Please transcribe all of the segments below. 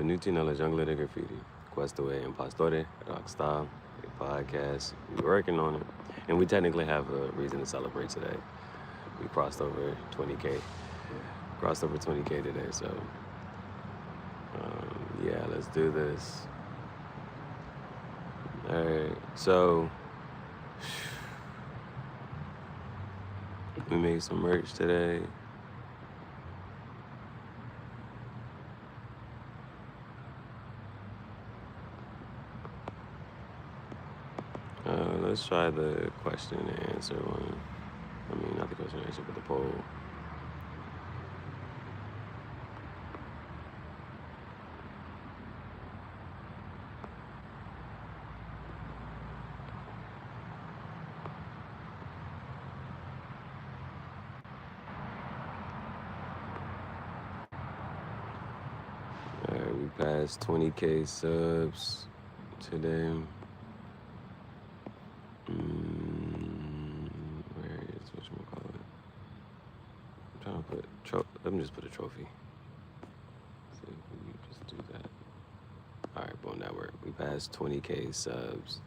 Benvenuti nella Jungler de Graffiti. Questo è Impastore, Rockstar, a podcast. We're working on it. And we technically have a reason to celebrate today. We crossed over 20K. Crossed over 20K today, so yeah, let's do this. All right, so we made some merch today. Let's try the question and answer one. I mean, not the question and answer, but the poll. All right, we passed 20K subs today. Where is whatchamacallit? I'm trying to put let me just put a trophy. See if we can just do that. All right, boom, that worked. We passed 20K subs,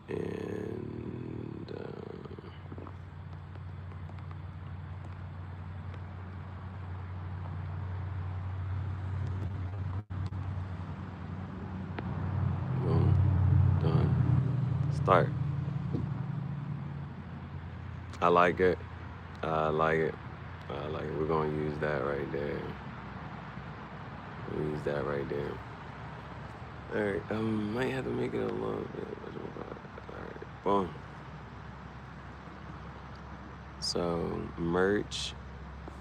and boom, done. Start. I like it. I like it. I like it. We're gonna use that right there. We'll use that right there. All right. Might have to make it a little bit. All right. Boom. So merch.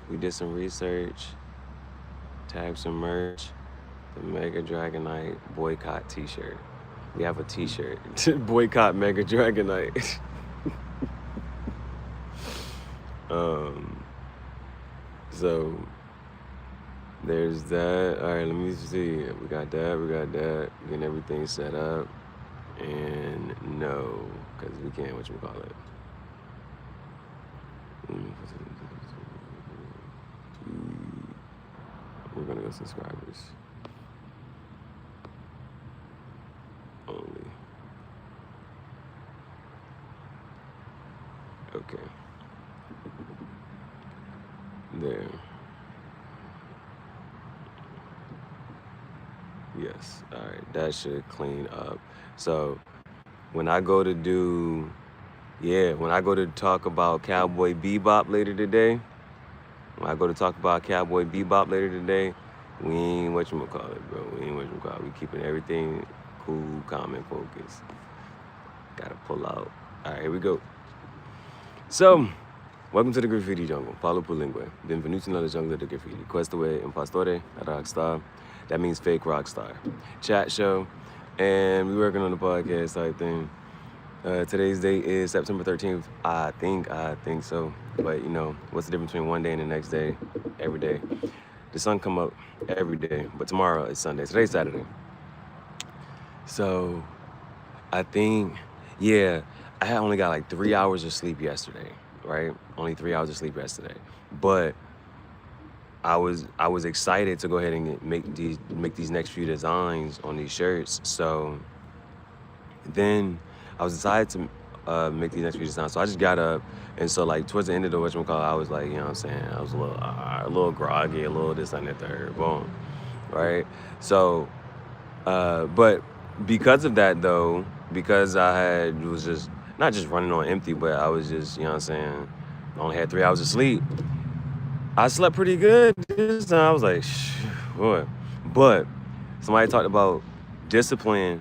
We did some research. Tagged some merch. The Mega Dragonite boycott T-shirt. We have a T-shirt. Boycott Mega Dragonite. So there's that. All right, let me see. We got that. Getting everything set up. And no, because we can't, whatchamacallit. We're gonna go subscribers only. Okay. There. Yes. All right. That should clean up. So when I go to talk about Cowboy Bebop later today, we ain't whatchamacallit, bro. We keeping everything cool, calm, and focused. Gotta pull out. All right, here we go. So, welcome to the Graffiti Jungle. Paulo Pulingue. Benvenuti nella Jungler de Graffiti. Questo è Impastore, Rockstar. That means fake rockstar. Chat show. And we're working on the podcast type thing. Today's date is September 13th. I think so. But, you know, what's the difference between one day and the next day? Every day. The sun come up every day. But tomorrow is Sunday. Today's Saturday. So, I think, yeah, I had only got like 3 hours of sleep yesterday, right? Only 3 hours of sleep yesterday. But I was excited to go ahead and make these next few designs on these shirts. So then I was excited to make these next few designs. So I just got up, and so like towards the end of the whatchamacallit, I was like, you know what I'm saying? I was a little groggy, a little this and that third, boom, right? So, but because of that though, because was just not just running on empty, but I was just, you know what I'm saying? I only had 3 hours of sleep. I slept pretty good this time. I was like, boy. But somebody talked about discipline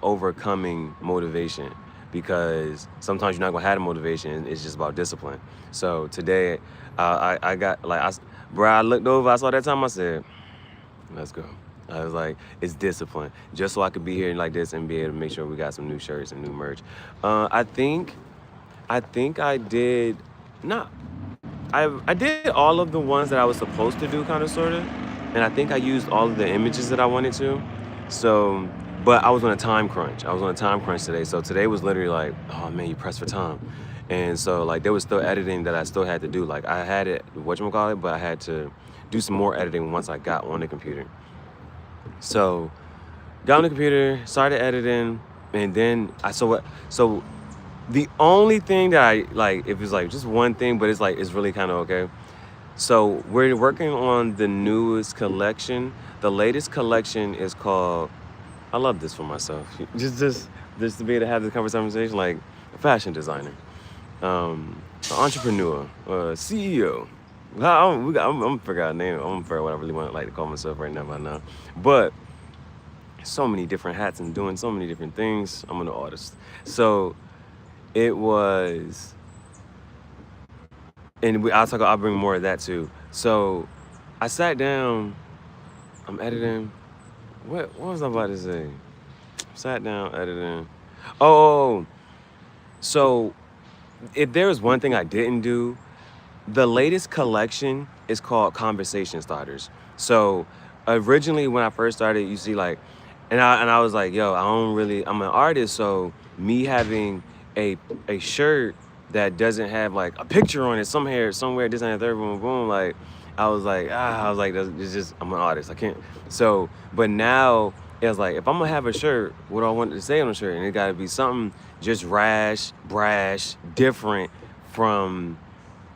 overcoming motivation, because sometimes you're not gonna have the motivation. It's just about discipline. So today, I got like, I looked over, I saw that time, I said, let's go. I was like, it's discipline, just so I could be here like this and be able to make sure we got some new shirts and new merch. I think I did not. I did all of the ones that I was supposed to do, kind of, sort of. And I think I used all of the images that I wanted to. So, but I was on a time crunch. Today. So today was literally like, oh man, you pressed for time. And so like there was still editing that I still had to do. Like I had it, whatchamacallit, but I had to do some more editing once I got on the computer. So got on the computer, started editing, and then so the only thing that I like, if it's like just one thing, but it's like it's really kind of okay. So we're working on the newest collection. The latest collection is called, I love this for myself. Just to be able to have this conversation, like a fashion designer, an entrepreneur, CEO. I'm forgot name. I'm forgot what I really want to like to call myself right now. But so many different hats and doing so many different things. I'm an artist. So it was, and I'll bring more of that too. So I sat down, I'm editing. What was I about to say? Sat down, editing. Oh, so if there was one thing I didn't do, the latest collection is called Conversation Starters. So originally when I first started, you see like, and I was like, yo, I'm an artist, so me having a shirt that doesn't have like a picture on it somewhere, this and that, third, boom, boom, like I was like, it's just, I'm an artist, I can't. So, but now it's like, if I'm gonna have a shirt, what do I want to say on the shirt? And it gotta be something just rash, brash, different from,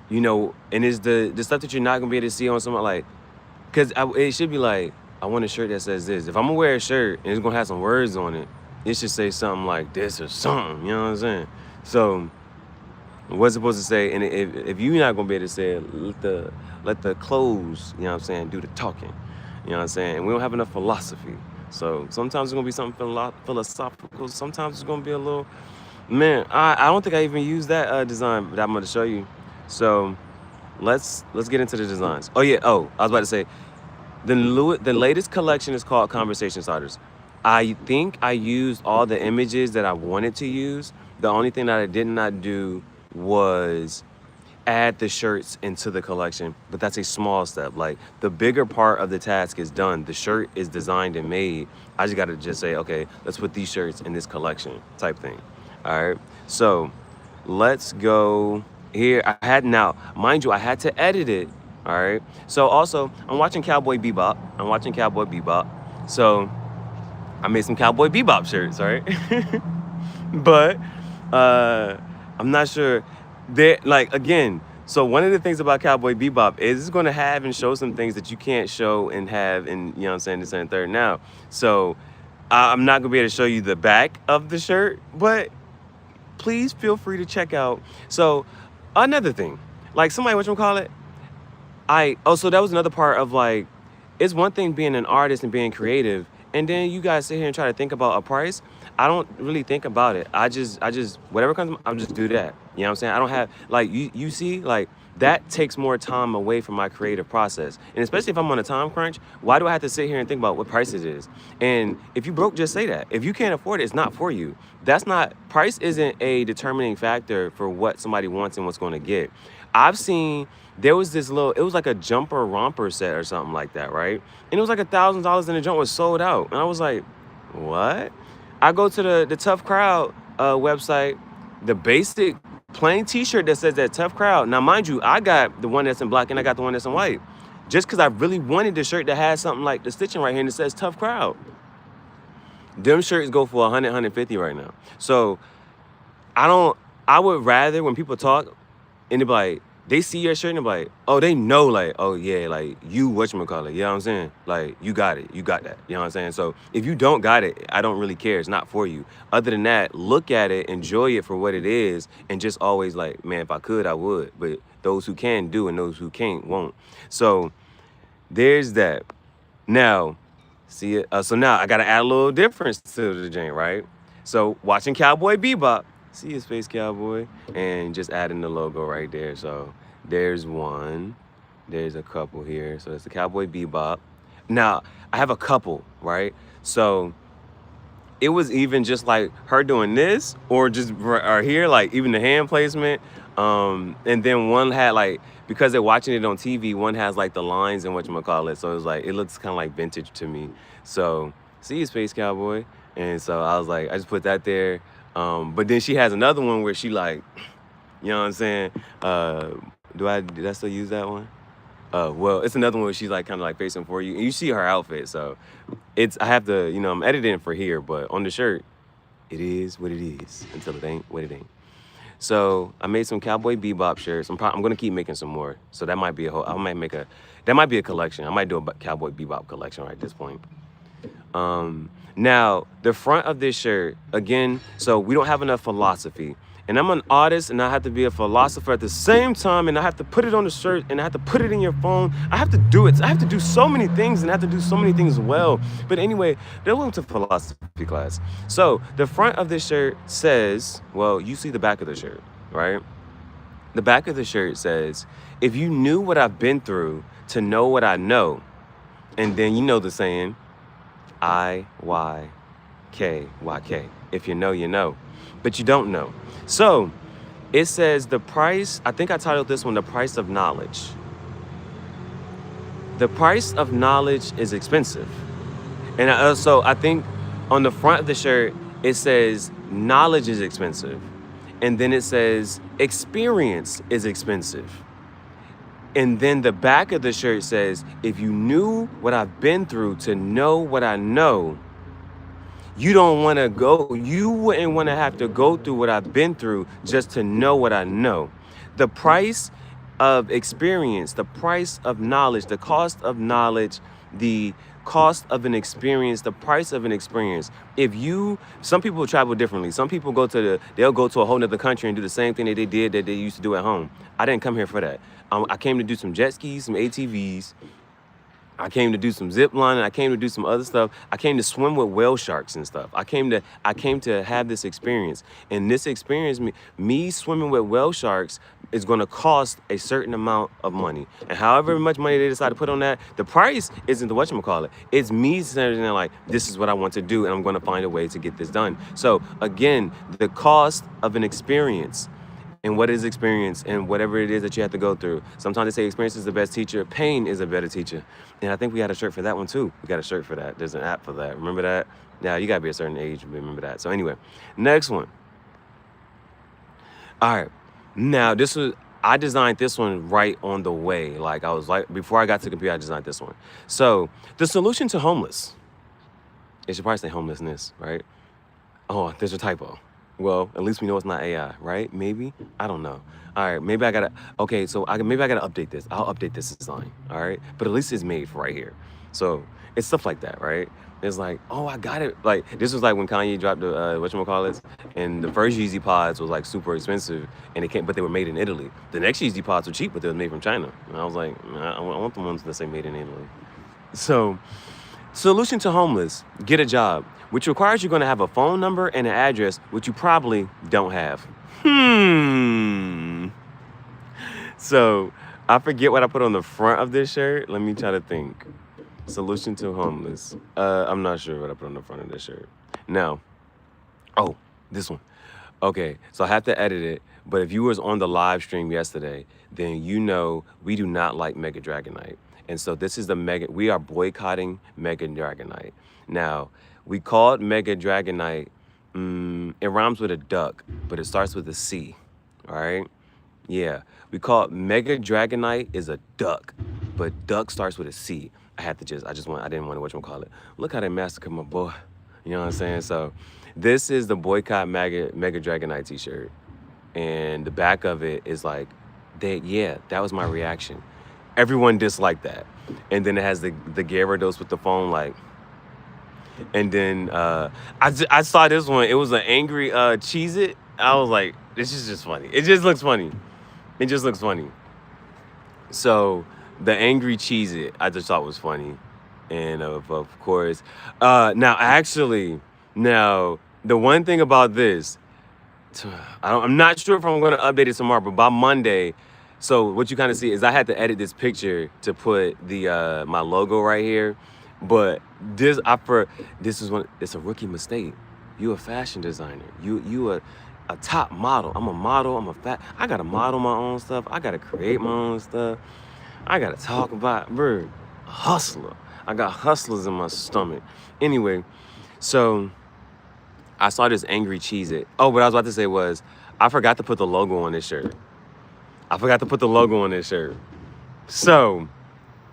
and it's the stuff that you're not gonna be able to see on someone, like, cause it should be like, I want a shirt that says this. If I'm gonna wear a shirt and it's gonna have some words on it, it should say something like this or something. You know what I'm saying? So what's it supposed to say? And if you're not gonna be able to say it, let the clothes, you know what I'm saying, do the talking. You know what I'm saying? And we don't have enough philosophy. So sometimes it's gonna be something philosophical. Sometimes it's gonna be a little, man. I don't think I even used that design that I'm gonna show you. So let's get into the designs. Oh yeah. Oh, I was about to say, the latest collection is called Conversation Starters. I think I used all the images that I wanted to use. The only thing that I did not do was add the shirts into the collection, but that's a small step. Like the bigger part of the task is done. The shirt is designed and made. I just gotta just say, okay, let's put these shirts in this collection type thing. All right, so let's go here. Mind you, I had to edit it. All right, so also I'm watching Cowboy Bebop. So I made some Cowboy Bebop shirts, right? But I'm not sure. Like, again, so one of the things about Cowboy Bebop is it's going to have and show some things that you can't show and have, and you know what I'm saying, this and third now. So I'm not going to be able to show you the back of the shirt, but please feel free to check out. So another thing, like somebody, whatchamacallit, so that was another part of like, it's one thing being an artist and being creative, and then you guys sit here and try to think about a price. I don't really think about it. I just whatever comes, I'll just do that. You know what I'm saying? I don't have, like, you see, like, that takes more time away from my creative process. And especially if I'm on a time crunch, why do I have to sit here and think about what price it is? And if you broke, just say that. If you can't afford it, it's not for you. Price isn't a determining factor for what somebody wants and what's going to get. I've seen, there was it was like a jumper romper set or something like that, right? And it was like $1,000 and the jump was sold out. And I was like, what? I go to the Tough Crowd website, the basic plain t-shirt that says that Tough Crowd. Now, mind you, I got the one that's in black and I got the one that's in white. Just because I really wanted the shirt that has something like the stitching right here and it says Tough Crowd. Them shirts go for 100, 150 right now. So I would rather when people talk and they be like, they see your shirt and they be like, oh, they know, like, oh yeah, like, you whatchamacallit, you know what I'm saying? Like, you got it, you got that, you know what I'm saying? So if you don't got it, I don't really care, it's not for you. Other than that, look at it, enjoy it for what it is, and just always like, man, if I could, I would. But those who can do and those who can't won't. So there's that. Now, see it. So now I gotta add a little difference to the joint, right? So watching Cowboy Bebop, see his face, Cowboy, and just adding the logo right there. So there's one, there's a couple here. So it's the Cowboy Bebop. Now I have a couple, right? So it was even just like her doing this, or just or here, like even the hand placement. And then one had like, because they're watching it on TV, one has like the lines and whatchamacallit. So it was like, it looks kind of like vintage to me. So see his face, Cowboy. And so I was like, I just put that there. But then she has another one where she like, You know what I'm saying? Did I still use that one? Well, it's another one where she's like kind of like facing for you, and you see her outfit. So I have to, I'm editing for here, but on the shirt, it is what it is until it ain't what it ain't. So I made some Cowboy Bebop shirts. I'm gonna keep making some more. So that might be that might be a collection. I might do a Cowboy Bebop collection right at this point. Now the front of this shirt, again, so we don't have enough philosophy. And I'm an artist and I have to be a philosopher at the same time, and I have to put it on the shirt and I have to put it in your phone. I have to do it. I have to do so many things and I have to do so many things well. But anyway, they went to philosophy class. So the front of this shirt says, well, you see the back of the shirt, right? The back of the shirt says, if you knew what I've been through to know what I know, and then you know the saying, IYKYK. If you know, you know. But you don't know. So it says the price, I think I titled this one, The Price of Knowledge. The price of knowledge is expensive. And so I think on the front of the shirt, it says knowledge is expensive. And then it says experience is expensive. And then the back of the shirt says, if you knew what I've been through to know what I know, you wouldn't want to have to go through what I've been through just to know what I know. The price of experience, the price of knowledge, the cost of knowledge, the cost of an experience, the price of an experience. Some people travel differently. Some people they'll go to a whole nother country and do the same thing that they used to do at home. I didn't come here for that. I came to do some jet skis, some ATVs. I came to do some zip lining. I came to do some other stuff. I came to swim with whale sharks and stuff. I came to have this experience. And this experience, me swimming with whale sharks, is going to cost a certain amount of money. And however much money they decide to put on that, the price isn't the whatchamacallit. It's me saying like, this is what I want to do, and I'm going to find a way to get this done. So again, the cost of an experience. And what is experience, and whatever it is that you have to go through. Sometimes they say experience is the best teacher. Pain is a better teacher. And I think we had a shirt for that one too. We got a shirt for that. There's an app for that. Remember that? Yeah, you got to be a certain age to remember that. So anyway, next one. All right. Now, I designed this one right on the way. Before I got to the computer, I designed this one. So the solution to homeless. It should probably say homelessness, right? Oh, there's a typo. Well, at least we know it's not AI, right? Maybe? I don't know. All right, maybe I gotta update this. I'll update this design, all right? But at least it's made for right here. So it's stuff like that, right? It's like, oh, I got it. Like, this was like when Kanye dropped the, whatchamacallits, and the first Yeezy pods was like super expensive, but they were made in Italy. The next Yeezy pods were cheap, but they were made from China. And I was like, man, I want the ones that say made in Italy. So, solution to homeless, get a job, which requires you're going to have a phone number and an address, which you probably don't have. So I forget what I put on the front of this shirt. Let me try to think. Solution to homeless. I'm not sure what I put on the front of this shirt. Now, this one. Okay, so I have to edit it. But if you was on the live stream yesterday, then you know we do not like Mega Dragonite. And so this is we are boycotting Mega Dragonite. Now, we called Mega Dragonite, it rhymes with a duck, but it starts with a C, all right? Yeah, we called Mega Dragonite is a duck, but duck starts with a C. I didn't want to whatchamacallit. Look how they massacre my boy, you know what I'm saying? So this is the Boycott Mega Dragonite t-shirt. And the back of it is like, that was my reaction. Everyone disliked that. And then it has the Gyarados with the phone, like. And then I saw this one. It was an angry Cheez-It. I was like, this is just funny. It just looks funny. So the angry Cheez-It, I just thought was funny. And of course, the one thing about this, I'm not sure if I'm going to update it tomorrow, but by Monday. So what you kind of see is I had to edit this picture to put the my logo right here. But it's a rookie mistake. You a fashion designer. You a top model. I'm a model. I gotta model my own stuff. I gotta create my own stuff. I gotta talk about, a hustler. I got hustlers in my stomach. Anyway, so I saw this angry Cheez-It. Oh, what I was about to say was, I forgot to put the logo on this shirt. I forgot to put the logo on this shirt. So,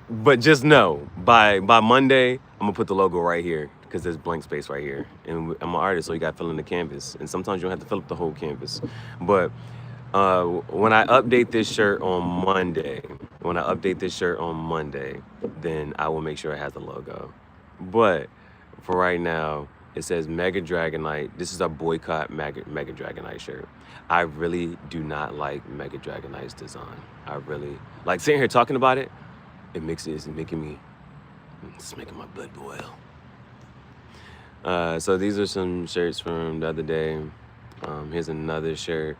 but just know, by Monday, I'm gonna put the logo right here because there's blank space right here. And I'm an artist, so you got to fill in the canvas. And sometimes you don't have to fill up the whole canvas. But when I update this shirt on Monday, then I will make sure it has the logo. But for right now, it says Mega Dragonite. This is a boycott Mega Dragonite shirt. I really do not like Mega Dragonite's design. I really like sitting here talking about it. It's making my blood boil. So these are some shirts from the other day. Here's another shirt.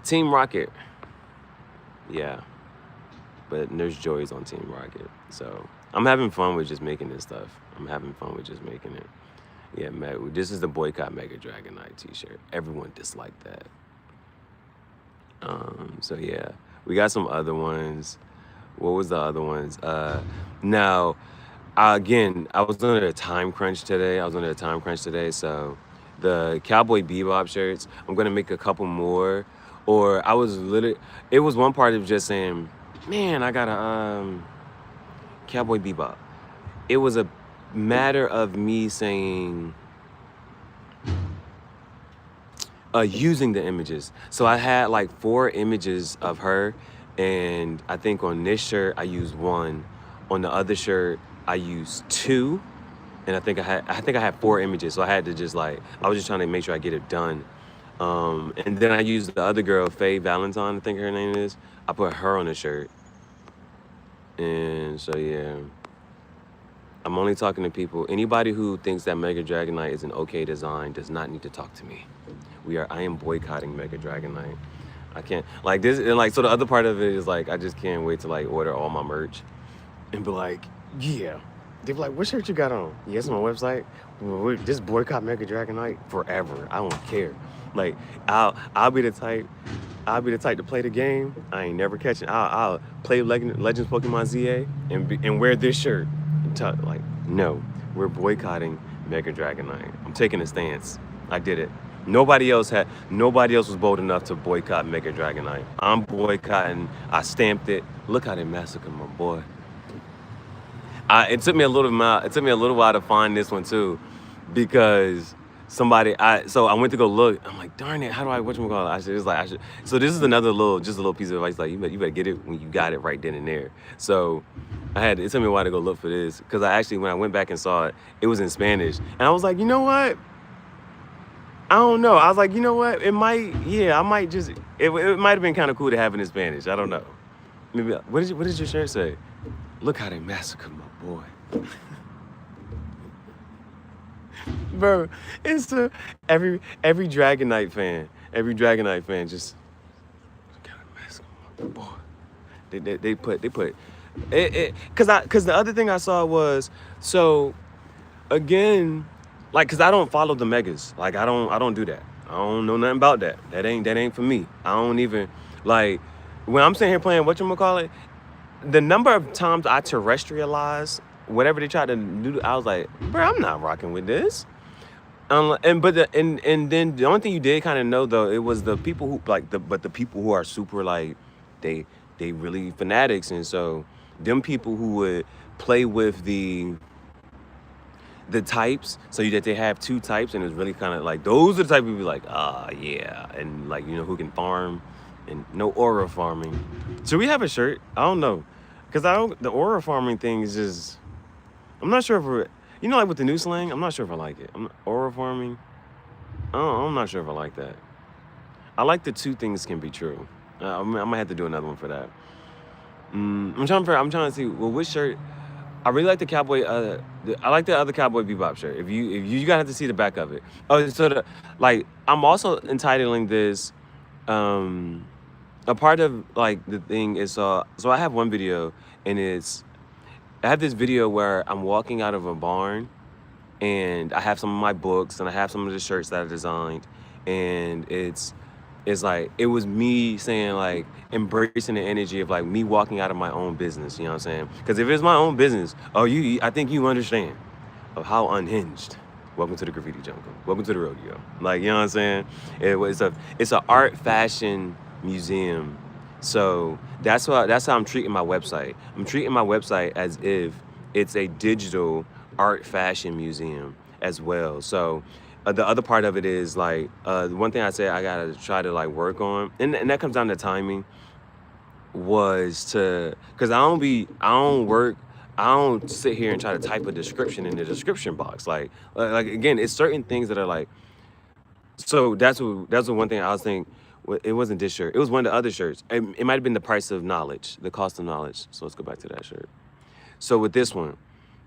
Team Rocket. Yeah. But Nurse Joy's on Team Rocket. So I'm having fun with just making this stuff. I'm having fun with just making it. Yeah, this is the Boycott Mega Dragonite t-shirt. Everyone disliked that. So yeah, we got some other ones. What was the other ones? Now, again, I was under a time crunch today. So the Cowboy Bebop shirts, I'm gonna make a couple more. Or it was one part of just saying, man, I got a Cowboy Bebop. It was a matter of me saying, using the images. So I had like 4 images of her, and I think on this shirt I used 1. On the other shirt I used 2, and I think I had 4 images. So I had to just I was just trying to make sure I get it done. And then I used the other girl, Faye Valentine, I think her name is. I put her on the shirt. And so yeah, I'm only talking to people. Anybody who thinks that Mega Dragonite is an okay design does not need to talk to me. I am boycotting Mega Dragonite. I can't this, and so the other part of it is I just can't wait to order all my merch and be like, yeah. They be like, what shirt you got on? Yes, on my website. Well, just boycott Mega Dragonite forever. I don't care. I'll be the type to play the game. I ain't never catching. I'll play Legends Pokemon ZA and wear this shirt. No, we're boycotting Mega Dragonite. I'm taking a stance. I did it. Nobody else was bold enough to boycott Mega Dragonite. I'm boycotting. I stamped it. Look how they massacred my boy. It took me a little while to find this one too, because so I went to go look. I'm like, darn it, how do I whatchamacallit? So this is another little piece of advice. You better get it when you got it right then and there. So it took me a while to go look for this, because when I went back and saw it, it was in Spanish, and I was like, you know what? I don't know. I was like, you know what? It might have been kind of cool to have it in Spanish. I don't know. Maybe. What does your shirt say? Look how they massacred my boy. Bro, it's every Dragonite fan just look how they massacred my boy. They put it, because the other thing I saw was, so again, because I don't follow the megas. I don't do that. I don't know nothing about that. That ain't for me. I don't even, when I'm sitting here playing whatchamacallit, the number of times I terrestrialize whatever they try to do, I was like, bro, I'm not rocking with this. And then the only thing you did kind of know though, it was the people who the people who are super they really fanatics, and so them people who would play with the types, so that they have 2 types, and it's really kind of those are the type of people yeah, and who can farm, and no aura farming. Should we have a shirt? I don't know, because the aura farming thing is just, I'm not sure if we're, with the new slang, I'm not sure if I like it. Aura farming, I'm not sure if I like that. I like the 2 things can be true. I might have to do another one for that. I'm trying to see, well, which shirt. I really like the Cowboy. I like the other Cowboy Bebop shirt. If you gotta have to see the back of it. Oh, so I'm also entitling this. A part of the thing is so I have one video, and I have this video where I'm walking out of a barn, and I have some of my books, and I have some of the shirts that I designed, and it was me saying embracing the energy of me walking out of my own business, you know what I'm saying? Because if it's my own business, I think you understand of how unhinged welcome to the Graffiti Jungle. Welcome to the rodeo. Like, you know what I'm saying? It's a art fashion museum. So that's how I'm treating my website. I'm treating my website as if it's a digital art fashion museum as well. So the other part of it is like the one thing I said I gotta try to like work on, and that comes down to timing, was to, because I don't sit here and try to type a description in the description box. Like again, it's certain things that are like, so that's the one thing I was thinking. It wasn't this shirt. It was one of the other shirts. It might have been the price of knowledge, the cost of knowledge. So let's go back to that shirt. So with this one,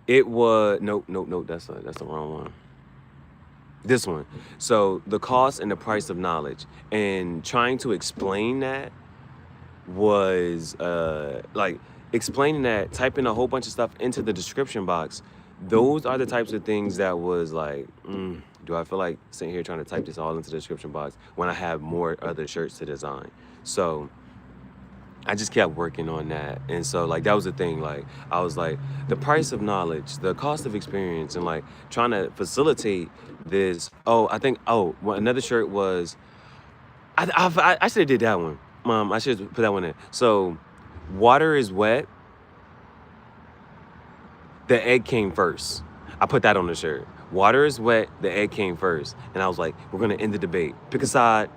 it was nope. That's the wrong one. This one. So the cost and the price of knowledge, and trying to explain that was like explaining that, typing a whole bunch of stuff into the description box. Those are the types of things that was like, do I feel like sitting here trying to type this all into the description box when I have more other shirts to design? So I just kept working on that. And so like that was the thing. Like I was like, the price of knowledge, the cost of experience, and like trying to facilitate this. Another shirt was, I should have did that one. I should put that one in. So water is wet, the egg came first. I put that on the shirt. Water is wet, the egg came first. And I was like, we're gonna end the debate. Pick a side,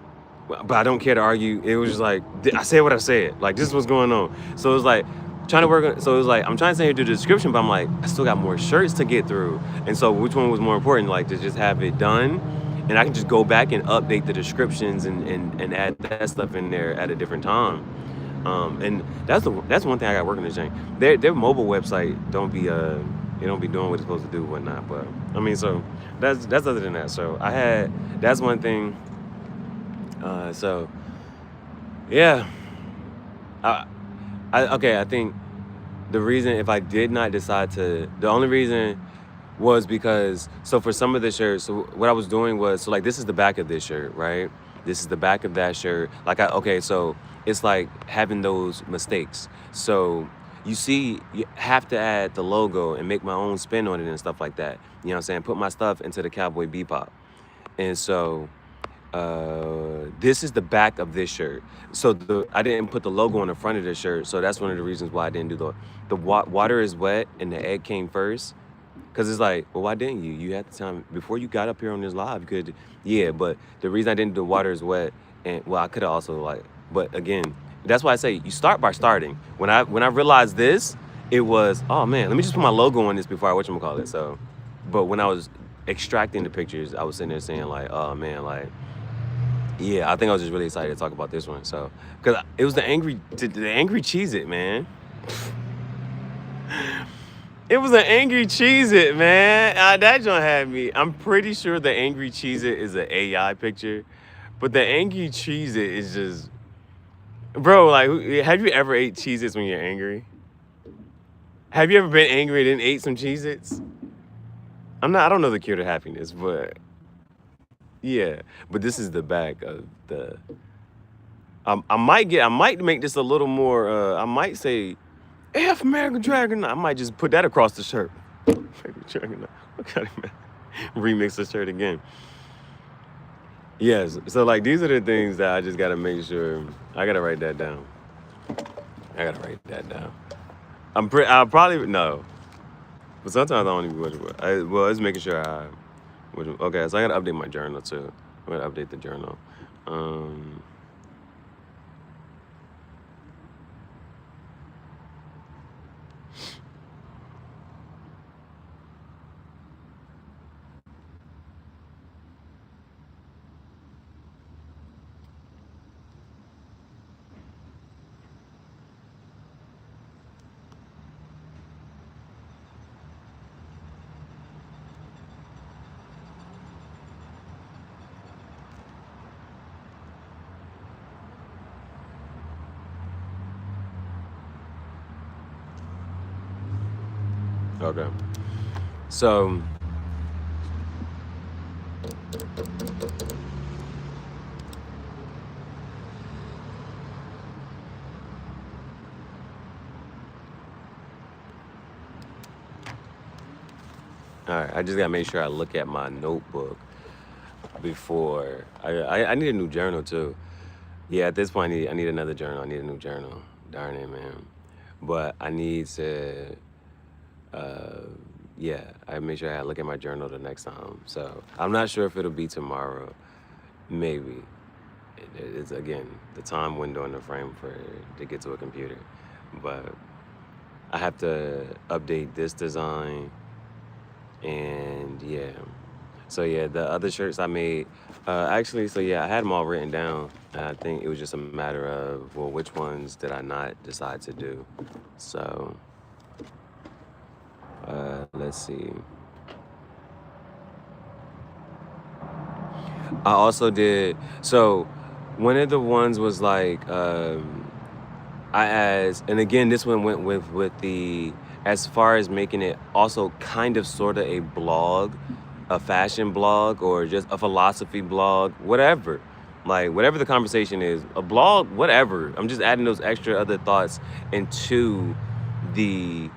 but I don't care to argue. It was just like, I said what I said. Like, this is what's going on. So it was like, trying to work on, so it was like, I'm trying to say here do the description, but I'm like, I still got more shirts to get through. And so which one was more important? Like to just have it done, and I can just go back and update the descriptions and add that stuff in there at a different time. And that's one thing I got working this thing. Their mobile website don't be doing what it's supposed to do and whatnot. But I mean, so that's other than that. So that's one thing. So yeah, I think the reason, if I did not decide to, the only reason was because, so for some of the shirts, so what I was doing was, so like this is the back of this shirt, right? This is the back of that shirt. So it's like having those mistakes. So you see, you have to add the logo and make my own spin on it and stuff like that. You know what I'm saying? Put my stuff into the Cowboy Bebop. And so this is the back of this shirt. So I didn't put the logo on the front of the shirt. So that's one of the reasons why I didn't do the water is wet and the egg came first. Because it's like, well, why didn't you? You had the time before you got up here on this live. You could, yeah. But the reason I didn't do water is wet, and well, I could have also but again, that's why I say you start by starting. When I realized this, it was, oh man, let me just put my logo on this before I whatchamacallit. So, but when I was extracting the pictures, I was sitting there saying like, oh man, like, yeah, I think I was just really excited to talk about this one. So, because it was the angry Cheez-It, man. It was an angry Cheez-It, man. That joint had me. I'm pretty sure the angry Cheez-It is an AI picture, but the angry Cheez-It is just, bro. Like, have you ever ate Cheez-Its when you're angry? Have you ever been angry and then ate some Cheez-Its? I don't know the cure to happiness, but yeah. But this is the back of the. I might make this a little more. I might say, F American Dragonite. I might just put that across the shirt. American Dragonite. Okay, remix the shirt again. Yes. So like these are the things that I just gotta make sure. I gotta write that down. I'll probably no. But sometimes I don't even watch it. Well, it's making sure okay, so I gotta update my journal too. I'm gonna update the journal. Okay. So All right, I just gotta make sure I look at my notebook before. I need a new journal too. Yeah, at this point, I need another journal. I need a new journal. Darn it, man. But I need to, uh, yeah, I make sure I look at my journal the next time. So I'm not sure if it'll be tomorrow. Maybe. It's again the time window in the frame for to get to a computer. But I have to update this design, and yeah. So yeah, the other shirts I made, actually, so yeah, I had them all written down. And I think it was just a matter of, well, which ones did I not decide to do? So let's see. I also did, so one of the ones was like, I asked, and again, this one went with the, as far as making it also kind of sort of a blog, a fashion blog, or just a philosophy blog, whatever. Like whatever the conversation is, a blog, whatever. I'm just adding those extra other thoughts into the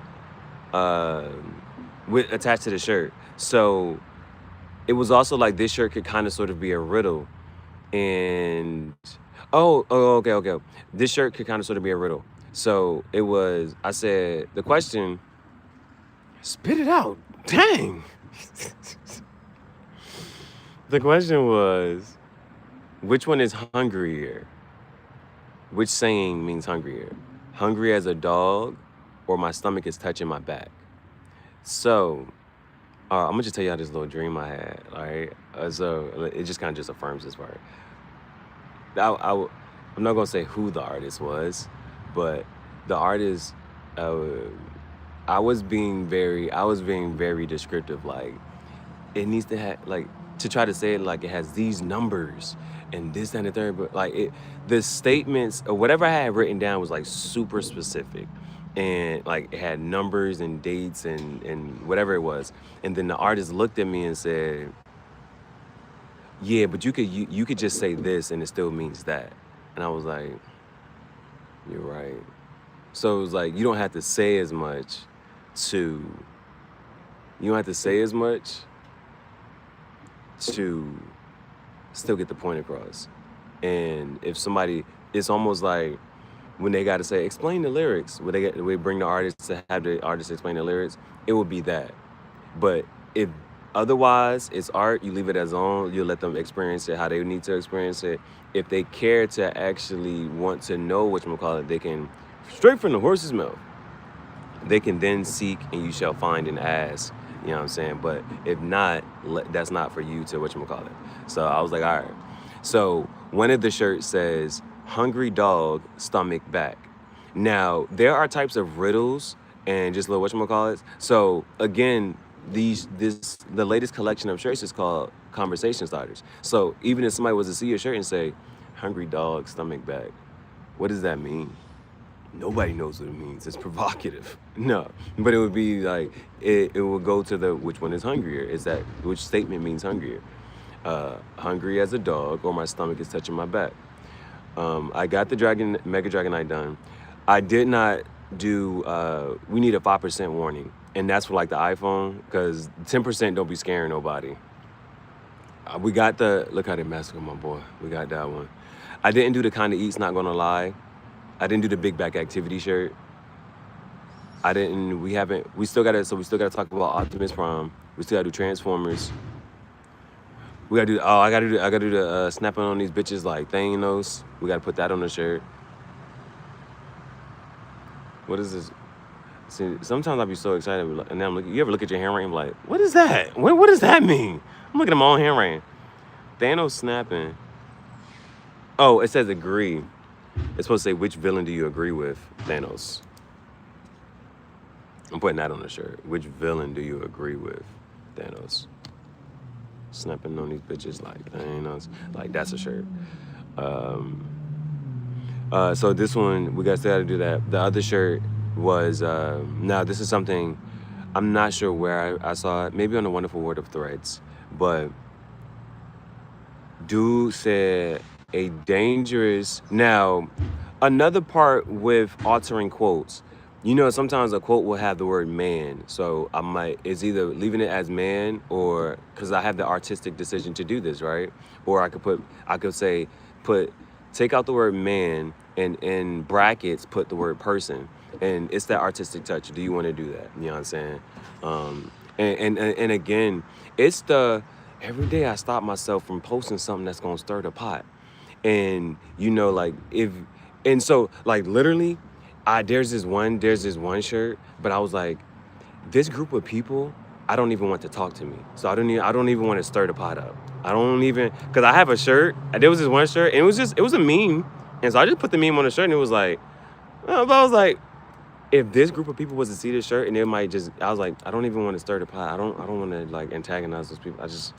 attached to the shirt. So it was also like this shirt could kind of sort of be a riddle, and okay. This shirt could kind of sort of be a riddle. So it was. I said the question. Spit it out. Dang. The question was, which one is hungrier? Which saying means hungrier? Hungry as a dog, or my stomach is touching my back? So I'm gonna just tell y'all this little dream I had. All right. So it just kind of just affirms this part. I'm not gonna say who the artist was, but the artist, uh, I was being very descriptive. Like it needs to have, like, to try to say it like it has these numbers and this and the third, but like the statements or whatever I had written down was like super specific, and like it had numbers and dates and whatever it was. And then the artist looked at me and said, yeah, but you could just say this and it still means that. And I was like, you're right. So it was like you don't have to say as much to you don't have to say as much to still get the point across. And if somebody, it's almost like when they got to say explain the lyrics, when we bring the artist to have the artist explain the lyrics, it would be that. But if otherwise it's art, you leave it as on, you let them experience it how they need to experience it. If they care to actually want to know whatchamacallit, they can, straight from the horse's mouth, they can then seek and you shall find and ask. You know what I'm saying? But if not, that's not for you to whatchamacallit. So I was like, all right. So one of the shirts says, hungry dog, stomach back. Now, there are types of riddles and just little whatchamacallits. So again, the latest collection of shirts is called Conversation Starters. So even if somebody was to see your shirt and say, hungry dog, stomach back, what does that mean? Nobody knows what it means. It's provocative. No, but it would be like, it would go to the, which one is hungrier? Is that, which statement means hungrier? Hungry as a dog, or my stomach is touching my back. I got the Mega Dragonite done. I did not do, we need a 5% warning. And that's for like the iPhone, because 10% don't be scaring nobody. We got the, look how they massacre my boy. We got that one. I didn't do the kind of eats, not gonna lie. I didn't do the big back activity shirt. We still gotta talk about Optimus Prime. We still gotta do Transformers. We gotta do, I gotta do the snapping on these bitches like Thanos. We gotta put that on the shirt. What is this? See, sometimes I'll be so excited, and then I'm looking, you ever look at your handwriting like, what is that? What does that mean? I'm looking at my own handwriting. Thanos snapping. Oh, it says agree. It's supposed to say, which villain do you agree with? Thanos. I'm putting that on the shirt. Which villain do you agree with? Thanos. Snapping on these bitches like Thanos. Like, that's a shirt. So this one, we got to do that. The other shirt was, now this is something, I'm not sure where I saw it. Maybe on the Wonderful World of Threads. But dude said, a dangerous, now another part with altering quotes, You know, sometimes a quote will have the word man, so I might, it's either leaving it as man, or because I have the artistic decision to do this, right? Or I could say, put, take out the word man, and in brackets put the word person, and it's that artistic touch. Do you want to do that? You know what I'm saying? And again, it's the every day I stop myself from posting something that's gonna stir the pot. And you know, like if and so like literally, there's this one shirt, but I was like, this group of people, I don't even want to talk to me. So I don't even want to stir the pot up. I don't even, because I have a shirt. There was this one shirt, and it was a meme, and so I just put the meme on the shirt, and it was like, but I was like, if this group of people was to see this shirt, and it might just, I was like, I don't even want to stir the pot. I don't want to like antagonize those people. Let's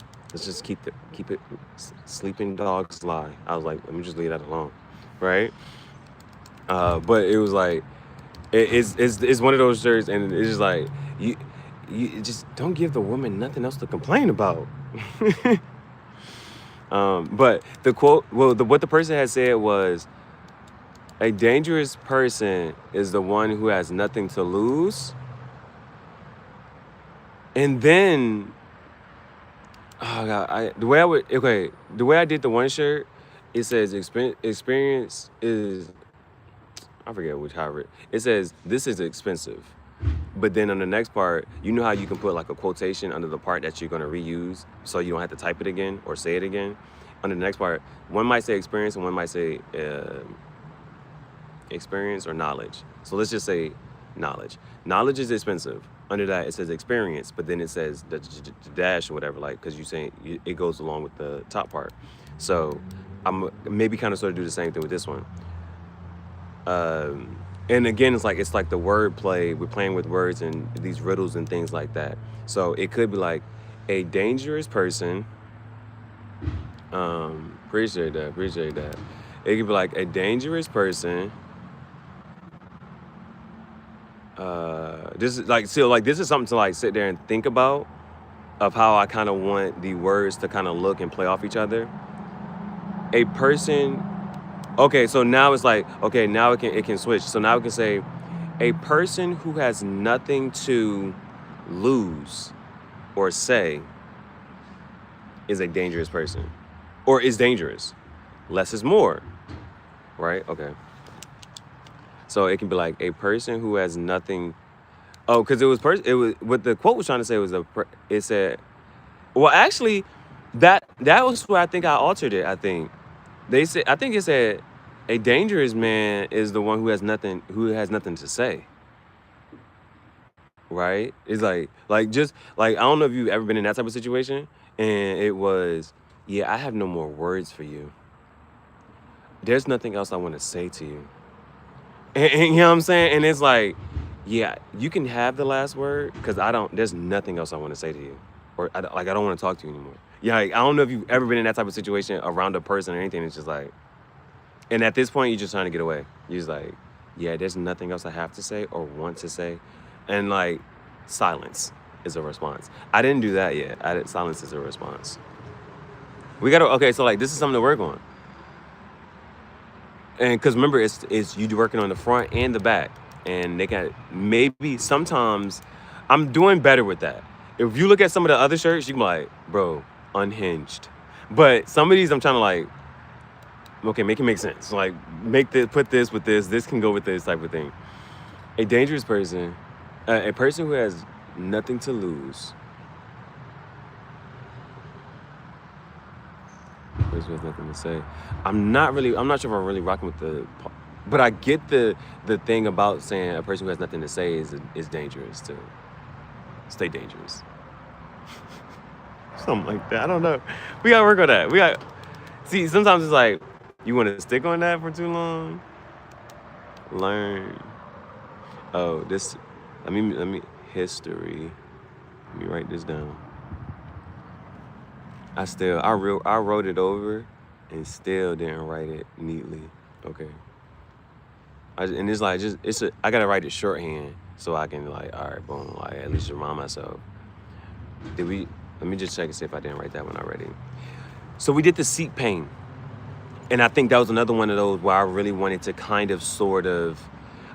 just keep it. Sleeping dogs lie. I was like, let me just leave that alone, right? But it was like, it's one of those shirts, and it's just like you just don't give the woman nothing else to complain about. But the quote, well, what the person had said was, a dangerous person is the one who has nothing to lose. And then, oh God, the way I did the one shirt, it says experience is, I forget however it says, this is expensive. But then on the next part, you know how you can put like a quotation under the part that you're going to reuse, so you don't have to type it again or say it again. Under the next part, one might say experience and one might say experience or knowledge. So let's just say knowledge. Knowledge is expensive. Under that, it says experience, but then it says the dash or whatever, like, because you're saying it goes along with the top part. So I'm maybe kind of sort of do the same thing with this one. And again, it's like the word play. We're playing with words and these riddles and things like that. So it could be like a dangerous person. Appreciate that. It could be like a dangerous person. This is like, so like, this is something to like sit there and think about, of how I kind of want the words to kind of look and play off each other. A person. Okay, so now it's like, okay, now it can switch. So now we can say, a person who has nothing to lose or say is a dangerous person, or is dangerous. Less is more, right? Okay. So it can be like a person who has nothing. Oh, because it was what the quote was trying to say was it said, well, actually, that was where I think I altered it. I think it said, a dangerous man is the one who has nothing to say. Right? It's like just like, I don't know if you've ever been in that type of situation, and it was, yeah, I have no more words for you. There's nothing else I want to say to you. And you know what I'm saying? And it's like, yeah, you can have the last word, because there's nothing else I want to say to you. Or I don't want to talk to you anymore. Yeah, like, I don't know if you've ever been in that type of situation around a person or anything. It's just like, and at this point, you're just trying to get away. You're just like, yeah, there's nothing else I have to say or want to say. And like, silence is a response. I didn't do that yet. Silence is a response. Okay, so like, this is something to work on. And because remember, it's you working on the front and the back. And they can, maybe sometimes, I'm doing better with that. If you look at some of the other shirts, you can be like, bro, unhinged. But some of these, I'm trying to like, okay, make it make sense. Like, put this with this. This can go with this type of thing. A dangerous person, a person who has nothing to lose. A person who has nothing to say. I'm not sure if I'm really rocking with the, but I get the thing about saying a person who has nothing to say is dangerous too. Stay dangerous. Something like that. I don't know. We gotta work on that. See, sometimes it's like, you want to stick on that for too long? Learn. Oh, this. Let me history. Let me write this down. I wrote it over and still didn't write it neatly. Okay. And it's like, I gotta write it shorthand so I can like, all right, boom, like at least remind myself. Let me just check and see if I didn't write that one already. So we did the seat pain. And I think that was another one of those where I really wanted to kind of sort of,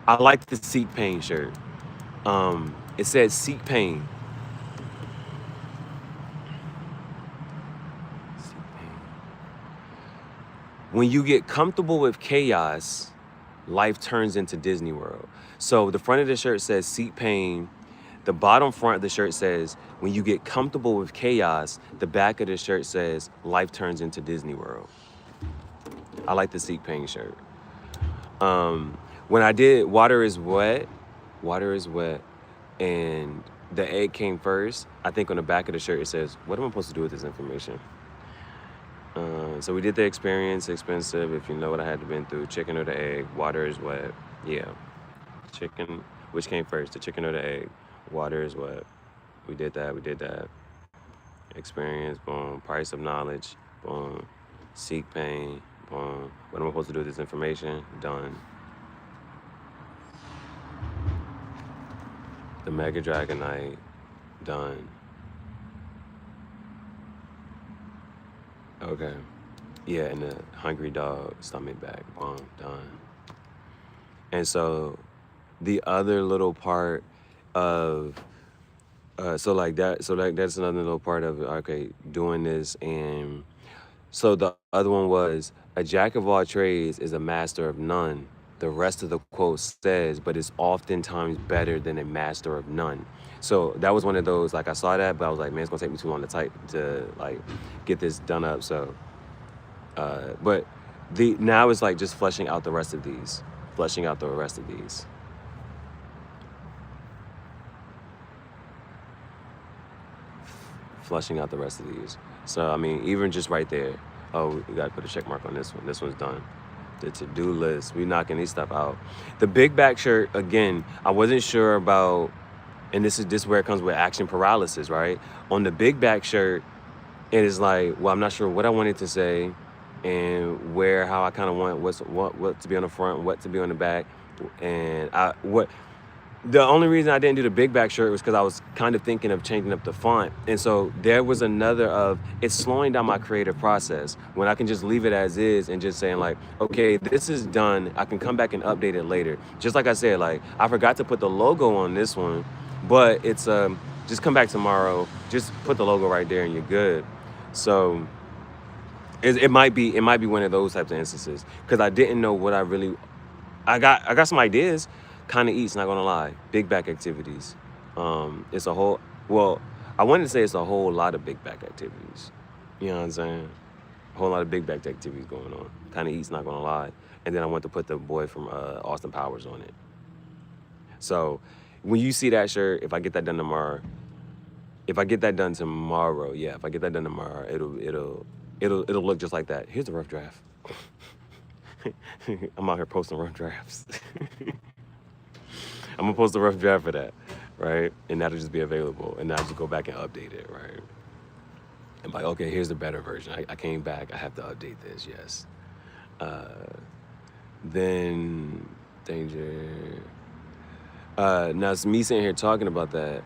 I like the Seek Pain shirt. It said Seek Pain. Seek pain. When you get comfortable with chaos, life turns into Disney World. So the front of the shirt says Seek Pain. The bottom front of the shirt says, when you get comfortable with chaos. The back of the shirt says, life turns into Disney World. I like the Seek Pain shirt. When I did Water is Wet, and the egg came first, I think on the back of the shirt it says, what am I supposed to do with this information? So we did the experience, expensive, if you know what I had to been through, chicken or the egg, water is wet, yeah. Chicken, which came first, the chicken or the egg? Water is wet. We did that. Experience, boom. Price of knowledge, boom. Seek pain, boom. What am I supposed to do with this information? Done. The Mega Dragonite, done. Okay. Yeah, and the Hungry Dog, stomach back, boom, done. And so the other little part of so that's another little part of okay, doing this. And so the other one was, a jack of all trades is a master of none. The rest of the quote says, but it's oftentimes better than a master of none. So that was one of those, like I saw that, but I was like, man, it's gonna take me too long to type to like get this done up. So but now it's like just fleshing out the rest of these. So I mean, even just right there, oh, we gotta put a check mark on this one. This one's done. The to-do list, we knocking these stuff out. The big back shirt, again, I wasn't sure about, and this is where it comes with action paralysis, right? On the big back shirt, it is like, well, I'm not sure what I wanted to say, and how I kind of want what to be on the front, what to be on the back, and the only reason I didn't do the big back shirt was because I was kind of thinking of changing up the font. And so there was another of, it's slowing down my creative process when I can just leave it as is and just saying like, okay, this is done. I can come back and update it later. Just like I said, like I forgot to put the logo on this one, but it's just come back tomorrow, just put the logo right there and you're good. So it might be one of those types of instances because I didn't know what I got some ideas. Kind of eats, not gonna lie. Big back activities. It's a whole, well, I wanted to say it's a whole lot of big back activities. You know what I'm saying? A whole lot of big back activities going on. Kind of eats, not gonna lie. And then I want to put the boy from Austin Powers on it. So when you see that shirt, if I get that done tomorrow, it'll look just like that. Here's the rough draft. I'm out here posting rough drafts. I'm gonna post a rough draft for that, right? And that'll just be available, and I'll just go back and update it, right? And like, okay, here's the better version. I came back. I have to update this. Yes. Then danger. Now it's me sitting here talking about that.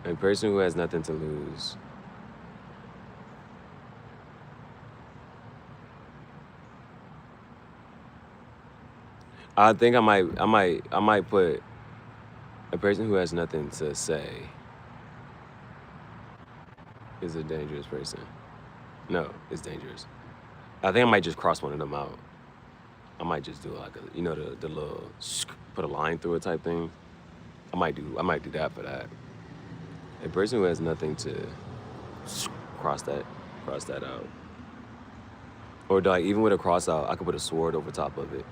A person who has nothing to lose. I think I might put a person who has nothing to say is a dangerous person. No, it's dangerous. I think I might just cross one of them out. I might just do like the little put a line through it type thing. I might do that for that. A person who has nothing to cross that out. Or like even with a cross out, I could put a sword over top of it.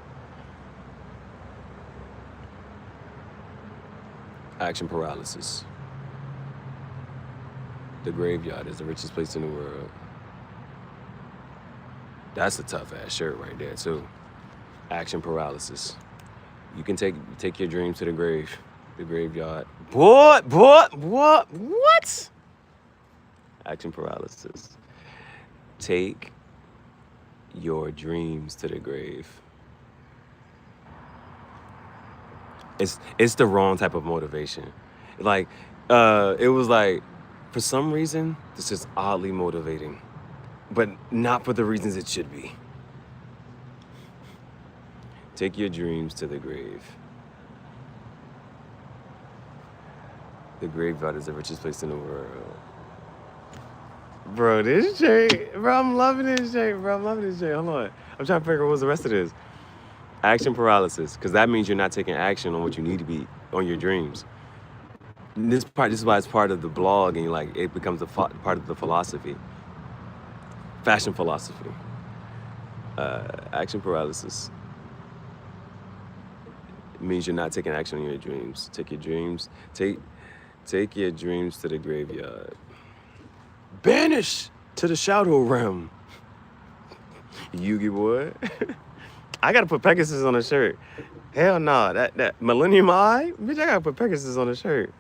Action paralysis. The graveyard is the richest place in the world. That's a tough ass shirt right there too. Action paralysis. You can take your dreams to the grave. The graveyard. What? Action paralysis. Take your dreams to the grave. It's the wrong type of motivation. Like, it was like, for some reason, this is oddly motivating, but not for the reasons it should be. Take your dreams to the grave. The graveyard is the richest place in the world. Bro, this shit. Bro, I'm loving this shit. Bro, I'm loving this shit. Hold on. I'm trying to figure out what's the rest of this. Action paralysis, because that means you're not taking action on what you need to be on your dreams. And this is why it's part of the blog, and like it becomes a part of the philosophy, fashion philosophy. Action paralysis means you're not taking action on your dreams. Take your dreams to the graveyard. Banish to the shadow realm. Yugi boy. I gotta put Pegasus on a shirt. Hell no. That Millennium Eye? Bitch, I gotta put Pegasus on a shirt.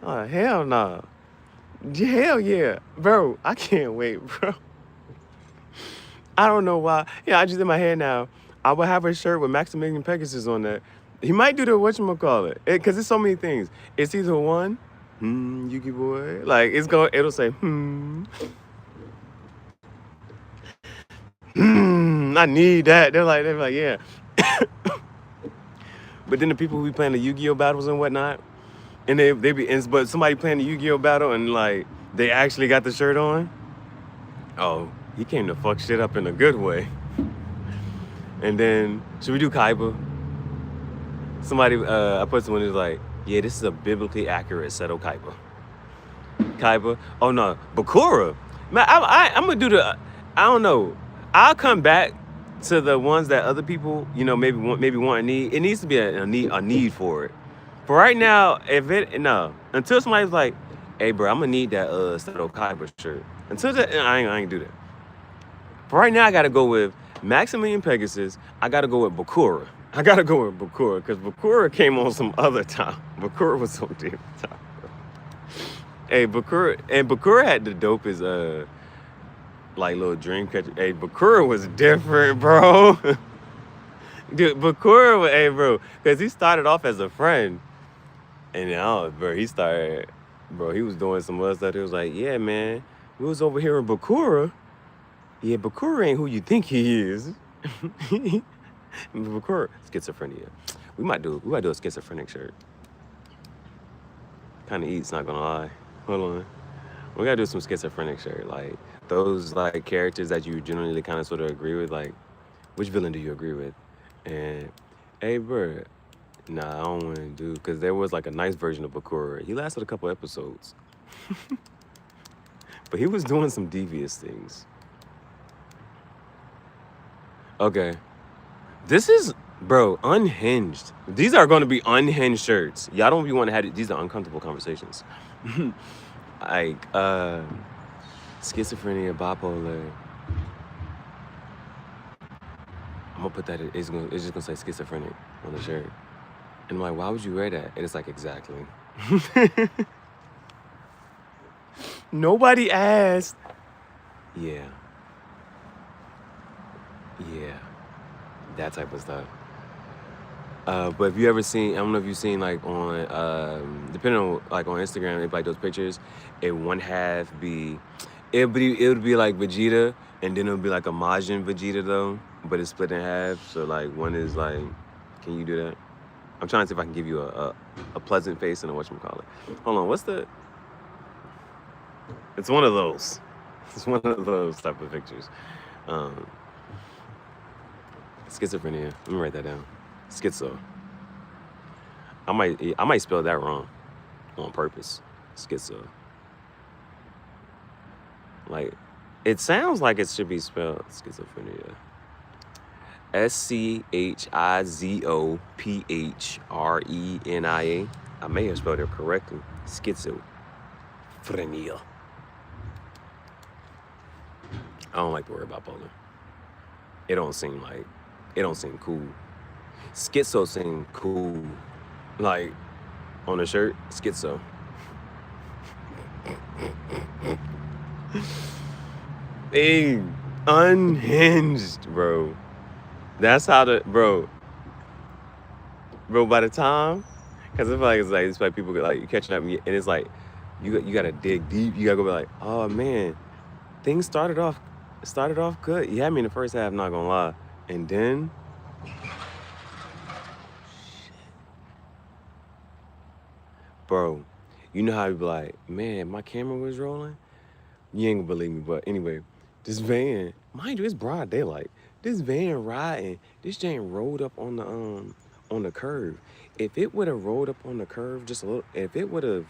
Oh, hell no. Hell yeah. Bro, I can't wait, bro. I don't know why. Yeah, I just in my head now. I would have a shirt with Maximilian Pegasus on that. He might do the whatchamacallit. Because it's so many things. It's either one, Yugi boy. Like, it'll say, I need that. They're like, yeah. But then the people who be playing the Yu-Gi-Oh battles and whatnot, and but somebody playing the Yu-Gi-Oh battle and like they actually got the shirt on. Oh, he came to fuck shit up in a good way. And then should we do Kaiba? Somebody I put someone who's like, yeah, this is a biblically accurate Seto Kaiba. Oh no, Bakura. Man, I'm gonna do the. I don't know. I'll come back to the ones that other people, maybe want and need. It needs to be a need for it. For right now, until somebody's like, hey bro, I'm gonna need that Seto Kaiba shirt. Until that, I ain't do that. For right now, I gotta go with Maximilian Pegasus. I gotta go with Bakura. Because Bakura came on some other time. Bakura was so different time. Hey, Bakura had the dopest like little dream catcher. Hey, Bakura was different, bro. Dude, Bakura, hey, bro, because he started off as a friend, and now, bro, he was doing some other stuff. He was like, yeah, man, we was over here in Bakura. Yeah, Bakura ain't who you think he is. Bakura, schizophrenia. We might do a schizophrenic shirt. Kind of eats, not gonna lie. Hold on. We gotta do some schizophrenic shirt, like those like characters that you generally kind of sort of agree with, like which villain do you agree with? And hey, bro, nah, I don't want to do, because there was like a nice version of Bakura. He lasted a couple episodes, but he was doing some devious things. Okay, this is, bro, unhinged. These are going to be unhinged shirts. Y'all don't be want to have it. These are uncomfortable conversations. Like schizophrenia, bipolar. I'm gonna put that. It's just gonna say schizophrenic on the shirt. And I'm like, why would you wear that? And it's like, exactly. Nobody asked. Yeah. That type of stuff. But if you ever seen, I don't know if you've seen like on, depending on like on Instagram, if like those pictures, it would be like Vegeta, and then it would be like a Majin Vegeta though, but it's split in half. So like one is like, can you do that? I'm trying to see if I can give you a pleasant face and a whatchamacallit. Hold on, it's one of those. It's one of those type of pictures. Schizophrenia. Let me write that down. Schizo. I might spell that wrong on purpose. Schizo. Like, it sounds like it should be spelled schizophrenia. SCHIZOPHRENIA. I may have spelled it correctly. Schizophrenia. I don't like the word bipolar. It don't seem cool. Schizo seem cool. Like, on a shirt, schizo. Hey, unhinged, bro. That's how bro, by the time, because I feel like it's like people get like, you catching up, and it's like, you gotta dig deep. You gotta go be like, oh man, things started off good. You had me in the first half, not gonna lie. And then bro, you know how you be like, man, my camera was rolling? You ain't gonna believe me, but anyway, this van, mind you, it's broad daylight. This van riding, this jane rolled up on the curve. If it would have rolled up on the curve just a little, if it would have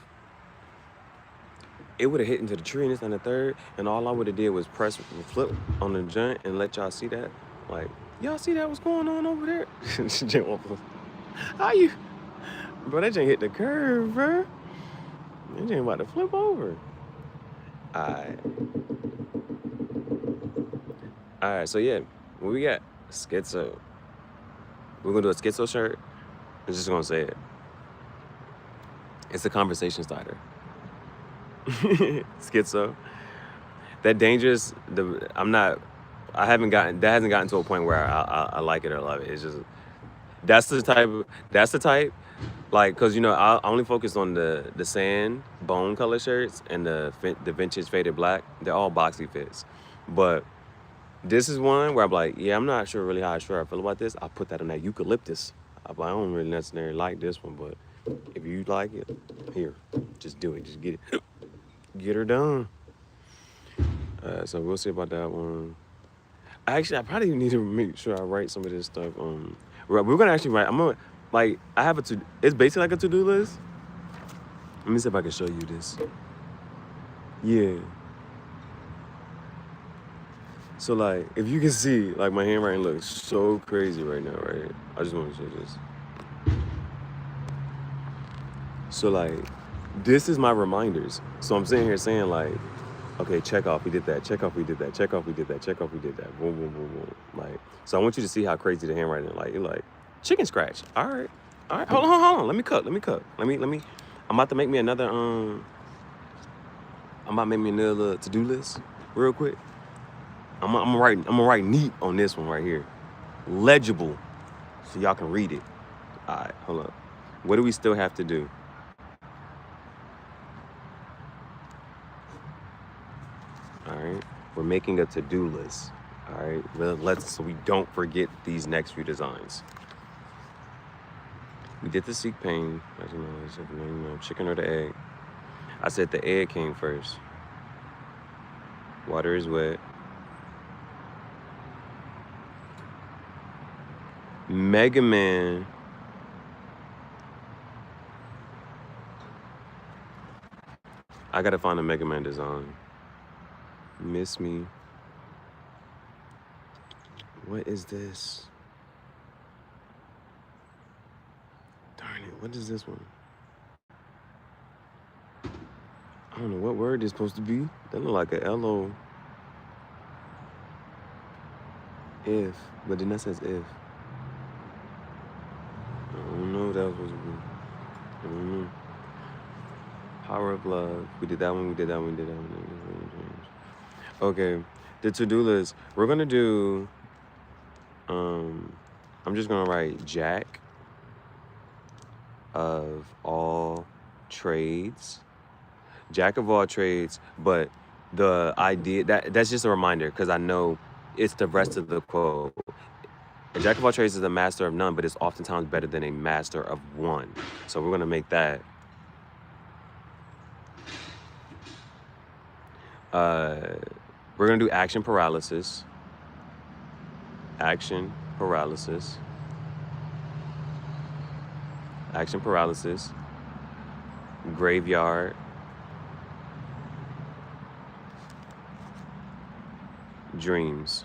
hit into the tree and this and the third, and all I would have did was press flip on the joint and let y'all see that. Like, y'all see that what's going on over there? How you, bro? That jane hit the curve, bro. That jane about to flip over. Alright. Alright, so yeah, what we got? Schizo. We're gonna do a schizo shirt. I'm just gonna say it. It's a conversation starter. Schizo. That dangerous. I haven't gotten. That hasn't gotten to a point where I like it or love it. It's just that's the type. That's the type. Like, cause I only focus on the sand bone color shirts and the vintage faded black. They're all boxy fits, but this is one where I'm like, yeah, I'm not sure really how I feel about this. I put that in that eucalyptus. I don't really necessarily like this one, but if you like it, here, just do it. Just get it. Get her done. So we'll see about that one. I probably need to make sure I write some of this stuff. We're gonna actually write. I have it's basically like a to-do list. Let me see if I can show you this. Yeah. So like, if you can see, like my handwriting looks so crazy right now, right? I just want to show this. So like, this is my reminders. So I'm sitting here saying like, okay, check off, we did that. Check off, we did that. Check off, we did that. Check off, we did that. Boom, boom, boom, boom. Like, so I want you to see how crazy the handwriting. Like, you're like, chicken scratch. All right. Hold on. Let me cook. Let me. I'm about to make me another. I'm about to make me another little to-do list, real quick. I'm gonna write neat on this one right here, legible, so y'all can read it. All right, hold up. What do we still have to do? All right, we're making a to-do list. All right, so we don't forget these next few designs. We did the seek pain. I don't know, chicken or the egg. I said the egg came first. Water is wet. Mega Man. I gotta find a Mega Man design. Miss me. What is this? Darn it, what is this one? I don't know what word it's supposed to be. That look like a L-O. If, but then that says if. I don't know what that was supposed to be. I don't know. Power of love. We did that one, we did that one, we did that one. Okay, the to-do list. We're gonna do, I'm just gonna write Jack of all trades. Jack of all trades, but the idea, that's just a reminder, because I know it's the rest of the quote. A jack of all trades is a master of none, but it's oftentimes better than a master of one. So we're gonna make that. We're gonna do action paralysis. Action paralysis. Action paralysis. Graveyard. Dreams.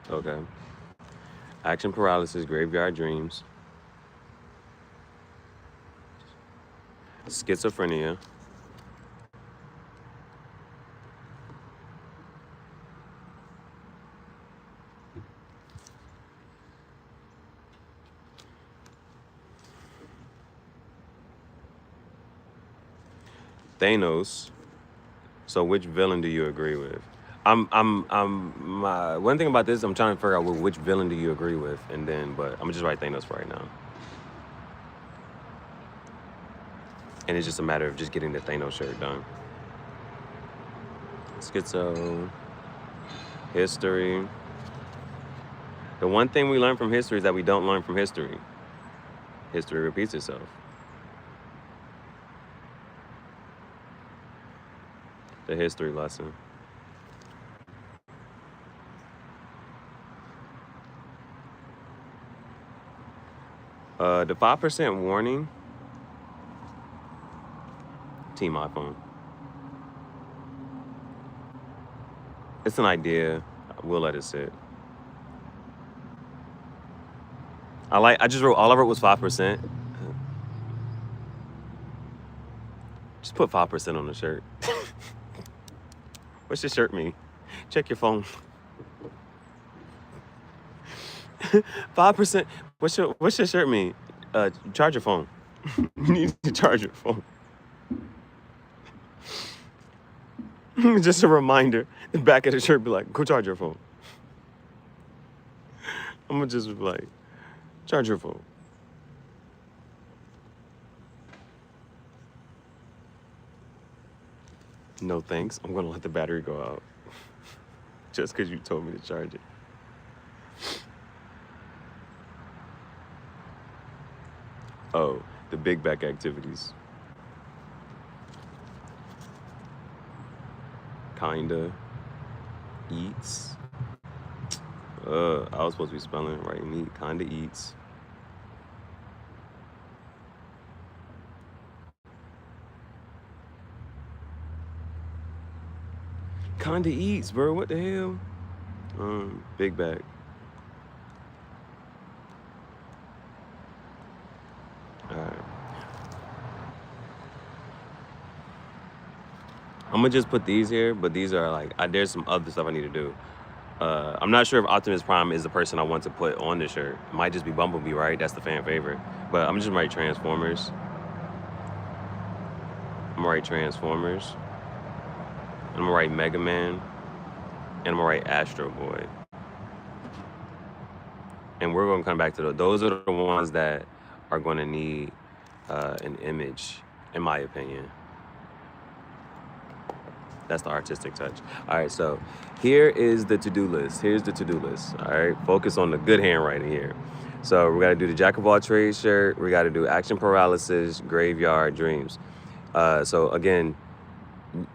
Okay. Action paralysis, graveyard dreams. Schizophrenia. Thanos. So which villain do you agree with? One thing about this, I'm trying to figure out which villain do you agree with, and then, but I'm gonna just write Thanos for right now. And it's just a matter of just getting the Thanos shirt done. Schizo. History. The one thing we learn from history is that we don't learn from history. History repeats itself. The history lesson. The 5% warning. Team iPhone. It's an idea. We'll let it sit. I just wrote, all I wrote was 5%. Just put 5% on the shirt. What's your shirt mean? Check your phone. 5%. What's your shirt mean? Charge your phone. You need to charge your phone. Just a reminder. The back of the shirt be like, go charge your phone. I'm gonna just be like, charge your phone. No thanks. I'm gonna let the battery go out. Just because you told me to charge it. Oh, the big back activities. Kinda. Eats. I was supposed to be spelling it right. Neat. Kinda eats. Kinda eats, bro. What the hell? Big back. Alright. I'm gonna just put these here, but these are like, there's some other stuff I need to do. I'm not sure if Optimus Prime is the person I want to put on the shirt. It might just be Bumblebee, right? That's the fan favorite. But I'm just gonna write Transformers. I'm gonna write Transformers. I'm gonna write Mega Man. And I'm gonna write Astro Boy. And we're gonna come back to those are the ones that are gonna need an image, in my opinion. That's the artistic touch. All right, so here is the to-do list. Here's the to-do list, all right? Focus on the good handwriting here. So we gotta do the Jack of all trades shirt. We gotta do action paralysis, graveyard, dreams. So again,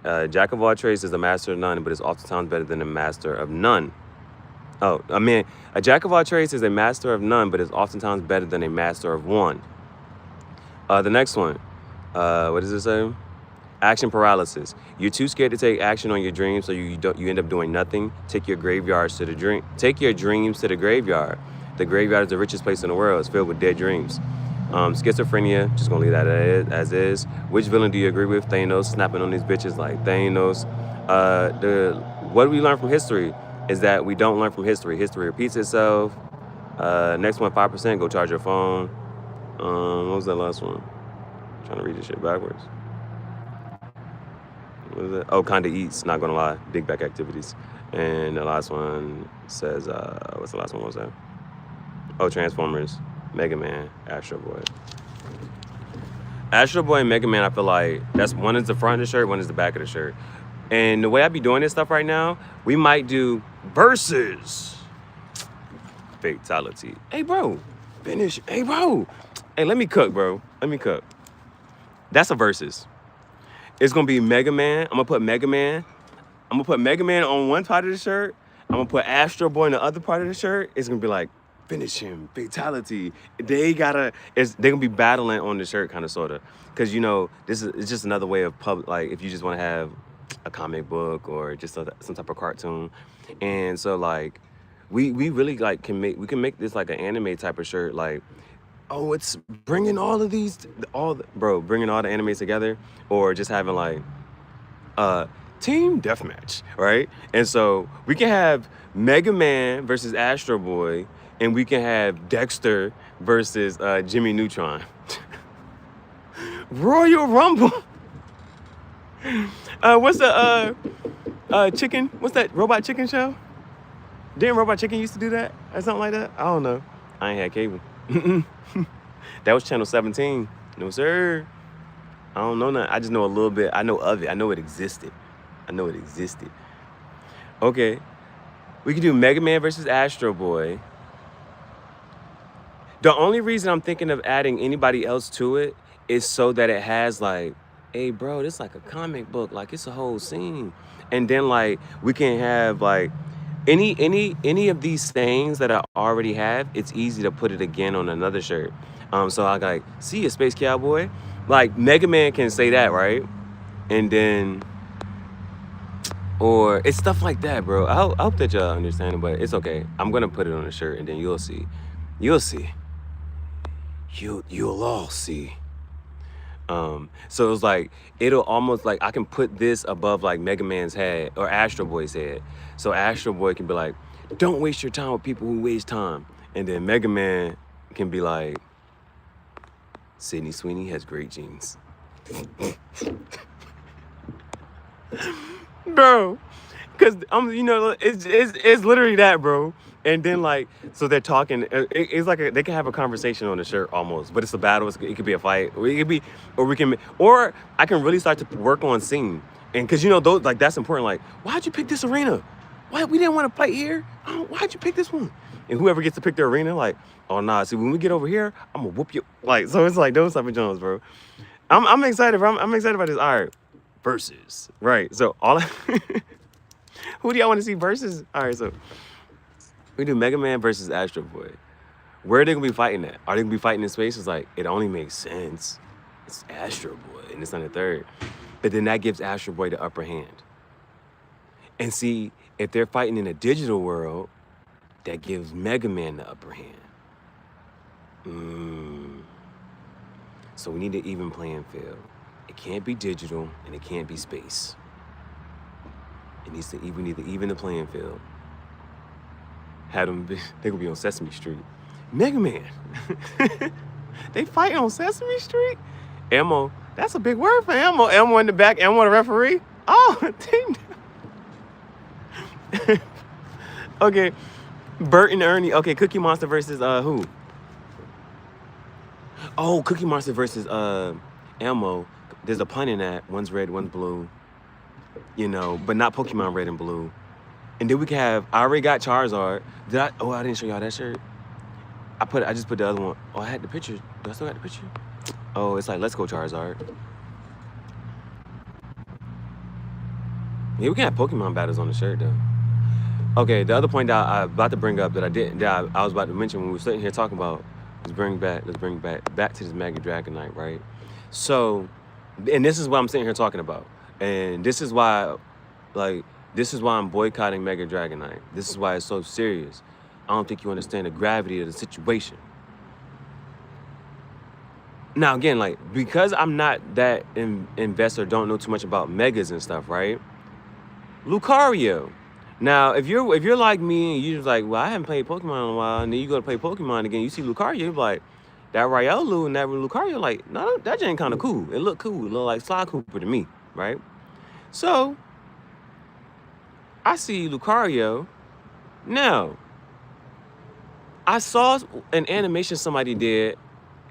Jack of all trades is a master of none, but it's oftentimes better than a master of none. Oh, I mean, a Jack of all trades is a master of none, but it's oftentimes better than a master of one. The next one, what does it say? Action paralysis. You're too scared to take action on your dreams, so you end up doing nothing. Take your dreams to the graveyard. The graveyard is the richest place in the world. It's filled with dead dreams. Schizophrenia, just gonna leave that as is. Which villain do you agree with? Thanos, snapping on these bitches like Thanos. What we learn from history is that we don't learn from history. History repeats itself. Next one, 5%, go charge your phone. What was that last one? I'm trying to read this shit backwards. What is it? Oh, kinda eats, not gonna lie. Big back activities. And the last one says, what's the last one? What was that? Oh, Transformers, Mega Man, Astro Boy. Astro Boy and Mega Man, I feel like that's one is the front of the shirt, one is the back of the shirt. And the way I be doing this stuff right now, we might do versus fatality. Hey, bro, finish. Hey, bro. Hey, let me cook, bro. Let me cook. That's a versus. It's gonna be Mega Man. I'm gonna put Mega Man. I'm gonna put Mega Man on one part of the shirt. I'm gonna put Astro Boy on the other part of the shirt. It's gonna be like, finish him, fatality. They're gonna be battling on the shirt, kind of, sorta. Cause it's just another way of like if you just wanna have a comic book or just some type of cartoon. And so like, we really like can make this like an anime type of shirt, like, oh, it's bringing all of these, bringing all the animes together, or just having like, team deathmatch, right? And so we can have Mega Man versus Astro Boy, and we can have Dexter versus Jimmy Neutron. Royal Rumble. What's the chicken? What's that Robot Chicken show? Didn't Robot Chicken used to do that or something like that? I don't know. I ain't had cable. That was channel 17. No, sir. I don't know nothing. I just know a little bit. I know of it. I know it existed. Okay. We can do Mega Man versus Astro Boy. The only reason I'm thinking of adding anybody else to it is so that it has like, hey bro, this like a comic book, like it's a whole scene. And then like we can have like any of these things that I already have, it's easy to put it again on another shirt. So I like, see a Space Cowboy? Like Mega Man can say that, right? And then or it's stuff like that, bro. I hope that y'all understand it, but it's okay. I'm gonna put it on a shirt and then you'll see. You'll see. You'll all see. So it's like it'll almost like I can put this above like Mega Man's head or Astro Boy's head. So Astro Boy can be like, don't waste your time with people who waste time. And then Mega Man can be like, Sydney Sweeney has great genes. Bro, because you know, it's literally that, bro. And then like, so they're talking. It's like they can have a conversation on the shirt almost, but it's a battle. It could be a fight, or it could be, or I can really start to work on scene. And because you know, those like that's important. Like, why'd you pick this arena? Why we didn't want to fight here? Why'd you pick this one? And whoever gets to pick the arena, like, oh nah, see when we get over here, I'm gonna whoop you. Like, so it's like those type of Jones, bro. I'm excited, bro. I'm excited about this. All right. Versus, right? So who do y'all want to see versus? All right, so we do Mega Man versus Astro Boy. Where are they gonna be fighting at? Are they gonna be fighting in space? It's like it only makes sense. It's Astro Boy, and it's on the third. But then that gives Astro Boy the upper hand. And see, if they're fighting in a digital world, that gives Mega Man the upper hand. So we need an even playing field. It can't be digital and it can't be space. It needs to we need to even the playing field. Had them they gonna be on Sesame Street. Mega Man. They fighting on Sesame Street? Elmo, that's a big word for Elmo. Elmo in the back, Elmo the referee. Oh, dang. Okay. Bert and Ernie. Okay, Cookie Monster versus who? Oh, Cookie Monster versus Elmo. There's a pun in that. One's red, one's blue. You know, but not Pokemon red and blue. And then we can have, I already got Charizard. I didn't show y'all that shirt. I just put the other one. Oh, I had the picture. Do I still got the picture? Oh, it's like, let's go Charizard. Yeah, we can have Pokemon battles on the shirt though. Okay, the other point that I about to bring up that I was about to mention when we were sitting here talking about, let's bring back to this Mega Dragonite, right? So, and this is what I'm sitting here talking about. And this is why, I'm boycotting Mega Dragonite. This is why it's so serious. I don't think you understand the gravity of the situation. Now, again, like, because I'm not that investor, don't know too much about Megas and stuff, right? Lucario. Now, if you're like me and you're just like, well, I haven't played Pokemon in a while, and then you go to play Pokemon again, you see Lucario, you're like, that Riolu and that Lucario, like, no, that ain't kind of cool. It looked cool. It looked like Sly Cooper to me, right? So, I see Lucario. Now, I saw an animation somebody did,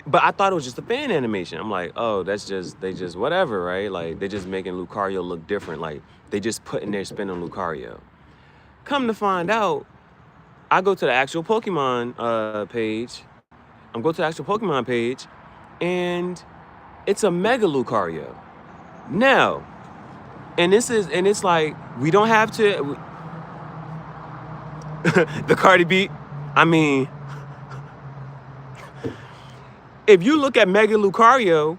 but I thought it was just a fan animation. I'm like, oh, they just whatever, right? Like, they're just making Lucario look different. Like, they just putting their spin on Lucario. Come to find out, I go to the actual Pokemon page. I'm going to the actual Pokemon page, and it's a Mega Lucario. Now, it's like, we don't have to, the Cardi beat, I mean, if you look at Mega Lucario,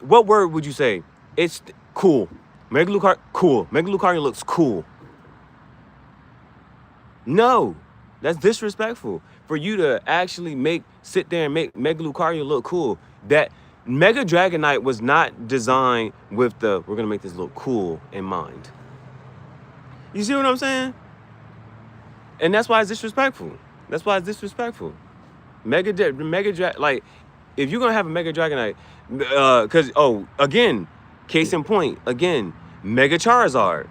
what word would you say? It's cool. Mega Lucario, cool. Mega Lucario looks cool. No, that's disrespectful. For you to actually sit there and make Mega Lucario look cool. That Mega Dragonite was not designed with we're gonna make this look cool in mind. You see what I'm saying? And that's why it's disrespectful. Like, if you're gonna have a Mega Dragonite, again, case in point, Mega Charizard.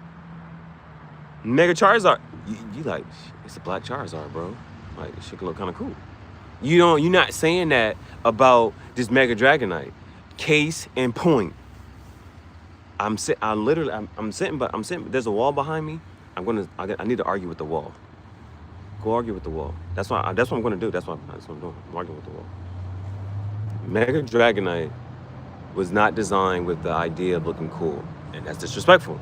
You like, it's a black Charizard, bro. Like, it should look kind of cool. You're not saying that about this Mega Dragonite. Case in point. I'm sitting, but there's a wall behind me. I need to argue with the wall. Go argue with the wall. That's what I'm gonna do. That's what I'm doing. I'm arguing with the wall. Mega Dragonite was not designed with the idea of looking cool, and that's disrespectful.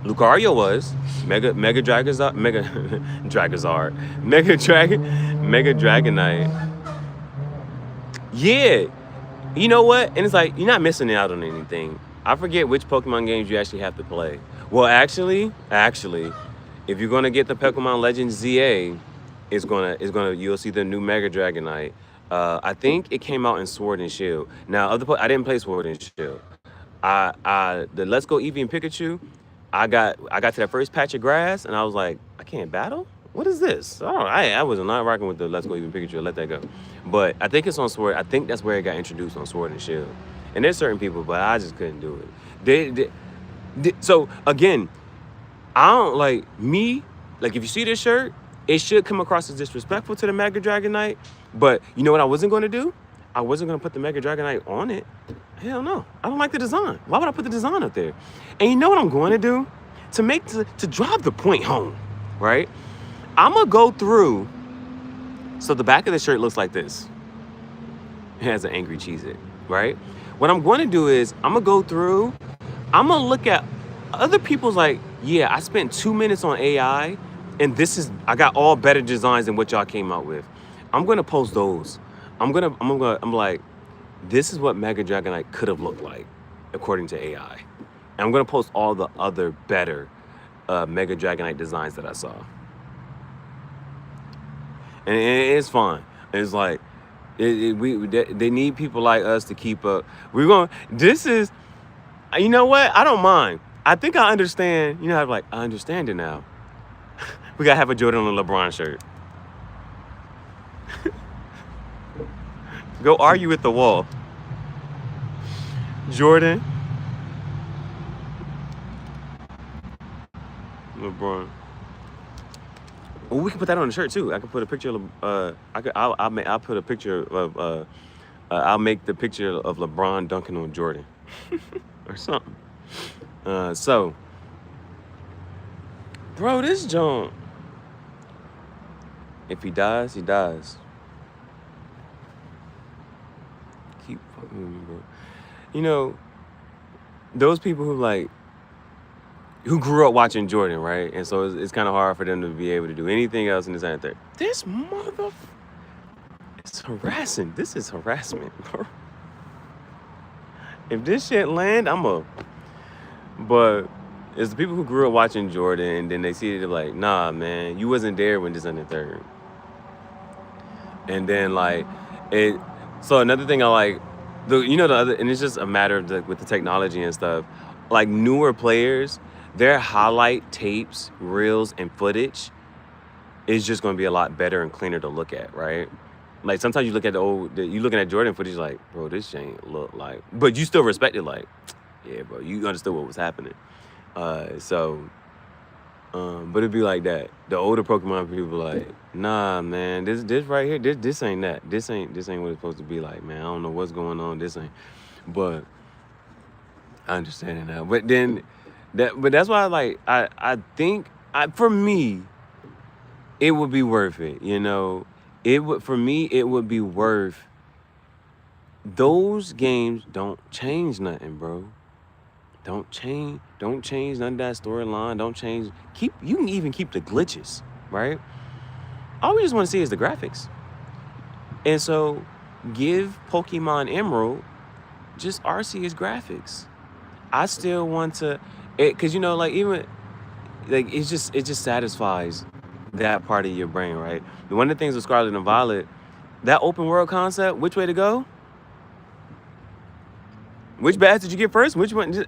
Lucario was Mega Dragazar, Mega Dragazar, Mega Dragonite. Yeah, you know what? And it's like you're not missing out on anything. I forget which Pokemon games you actually have to play. Well, actually, if you're gonna get the Pokemon Legends ZA, you'll see the new Mega Dragonite. I think it came out in Sword and Shield. Now, I didn't play Sword and Shield. The Let's Go Eevee and Pikachu. I got to that first patch of grass, and I was like, I can't battle? What is this? Oh, I was not rocking with the Let's Go Eevee and Pikachu. I let that go. But I think it's on Sword. I think that's where it got introduced, on Sword and Shield. And there's certain people, but I just couldn't do it. So again, I don't like me. Like, if you see this shirt, it should come across as disrespectful to the Mega Dragonite. But you know what I wasn't going to do? I wasn't going to put the Mega Dragonite on it. Hell no. I don't like the design. Why would I put the design up there? And you know what I'm going to do? To drive the point home, right? I'm going to go through. So the back of the shirt looks like this. It has an angry Cheez-It, right? What I'm going to do is I'm going to go through. I'm going to look at other people's, like, yeah, I spent 2 minutes on AI, and I got all better designs than what y'all came out with. I'm going to post those. I'm like, this is what Mega Dragonite could have looked like, according to AI. And I'm going to post all the other better Mega Dragonite designs that I saw. And it's fine. It's like, they need people like us to keep up. You know what? I don't mind. I think I understand. You know, I understand it now. We got to have a Jordan on a LeBron shirt. Go argue with the wall. Jordan. LeBron. Well, we can put that on the shirt too. I can put a picture of. I'll put a picture of. I'll make the picture of LeBron dunking on Jordan, or something. So, bro, this John. If he dies, he dies. Keep fucking with me, bro. You know, those people who grew up watching Jordan, right? And so it's kind of hard for them to be able to do anything else in this and that. This it's harassing. This is harassment, bro. If this shit land, but it's the people who grew up watching Jordan, and then they see it, they're like, nah, man, you wasn't there when this and the third. And then so another thing I like, and it's just a matter of with the technology and stuff, like newer players, their highlight tapes, reels, and footage is just going to be a lot better and cleaner to look at, right? Like sometimes you look at you looking at Jordan footage, like, bro, this ain't look like, but you still respect it, like, yeah, bro, you understood what was happening. But it'd be like that. The older Pokemon people like, nah, man, this right here, this ain't that. This ain't what it's supposed to be like, man. I don't know what's going on. This ain't. But I understand it now. But then that's why I think for me, it would be worth it. You know, it would be worth. Those games don't change nothing, bro. Don't change none of that storyline. Don't change. You can even keep the glitches, right? All we just want to see is the graphics. And so give Pokemon Emerald just Arceus graphics. I still want to, because it just satisfies that part of your brain, right? One of the things with Scarlet and Violet, that open world concept, which way to go? Which badge did you get first? Which one?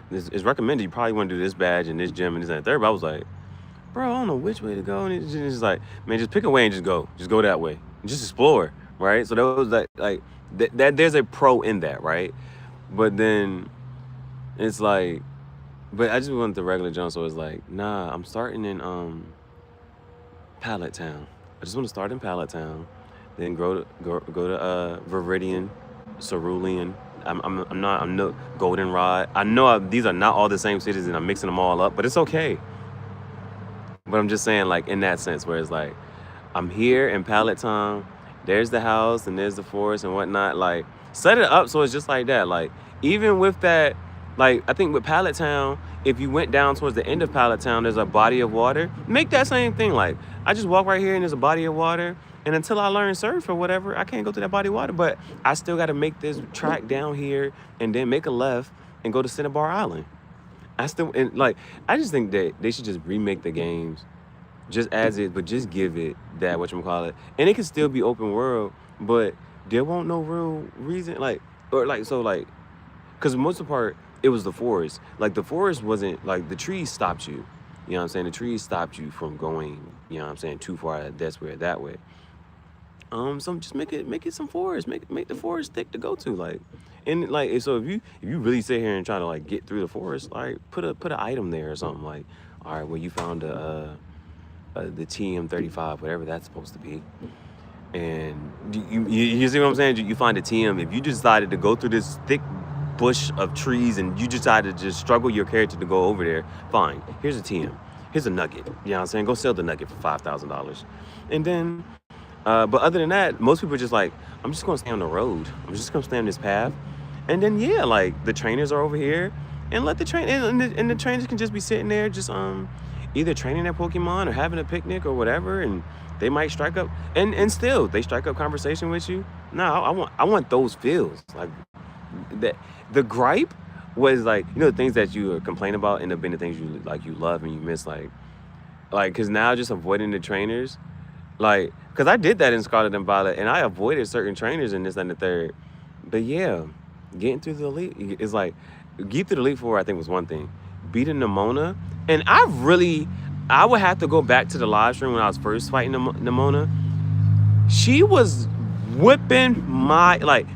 It's recommended you probably want to do this badge and this gym and this and that third. But I was like, bro, I don't know which way to go. And it's just like, man, just pick a way and just go. Just go that way. And just explore, right? So that was that there's a pro in that, right? But then it's like, but I just went to regular jump, so it's like, nah, I'm starting in Pallet Town. I just want to start in Pallet Town, then go to Viridian, Cerulean. I'm not Goldenrod. I know these are not all the same cities, and I'm mixing them all up, but it's okay. But I'm just saying, like, in that sense, where it's like, I'm here in Pallet Town, there's the house and there's the forest and whatnot. Like, set it up so it's just like that. Like, even with that, like, I think with Pallet Town, if you went down towards the end of Pallet Town, there's a body of water. Make that same thing. Like, I just walk right here and there's a body of water. And until I learn surf or whatever, I can't go to that body of water. But I still got to make this track down here and then make a left and go to Cinnabar Island. I just think that they should just remake the games just as it, but just give it that whatchamacallit. And it can still be open world, but there won't no real reason, like, or like, so like, because most of the part, it was the forest. Like, the forest wasn't, like, the trees stopped you. You know what I'm saying? The trees stopped you from going, you know what I'm saying, too far this way or that way. So just make it some forest. Make the forest thick to go to, like, and like, so if you really sit here and try to like get through the forest, like put an item there or something, like, all right, well, you found the TM35, whatever that's supposed to be, and you see what I'm saying? You find a TM. If you decided to go through this thick bush of trees and you decided to just struggle your character to go over there, fine. Here's a TM. Here's a nugget. You know what I'm saying? Go sell the nugget for $5,000, and then. But other than that, most people are just like, I'm just gonna stay on the road. I'm just gonna stay on this path. And then yeah, like the trainers are over here, and let the and the trainers can just be sitting there, just either training their Pokemon or having a picnic or whatever, and they might strike up and still they strike up conversation with you. No, I want those feels. Like that the gripe was like, you know, the things that you complain about end up being the things you love and you miss, like because now just avoiding the trainers. Like, because I did that in Scarlet and Violet, and I avoided certain trainers in this and the third. But yeah, getting through the Elite is like, get through the Elite Four, I think, was one thing. Beating Nimona, and I would have to go back to the live stream when I was first fighting Nimona. She was whipping my, like,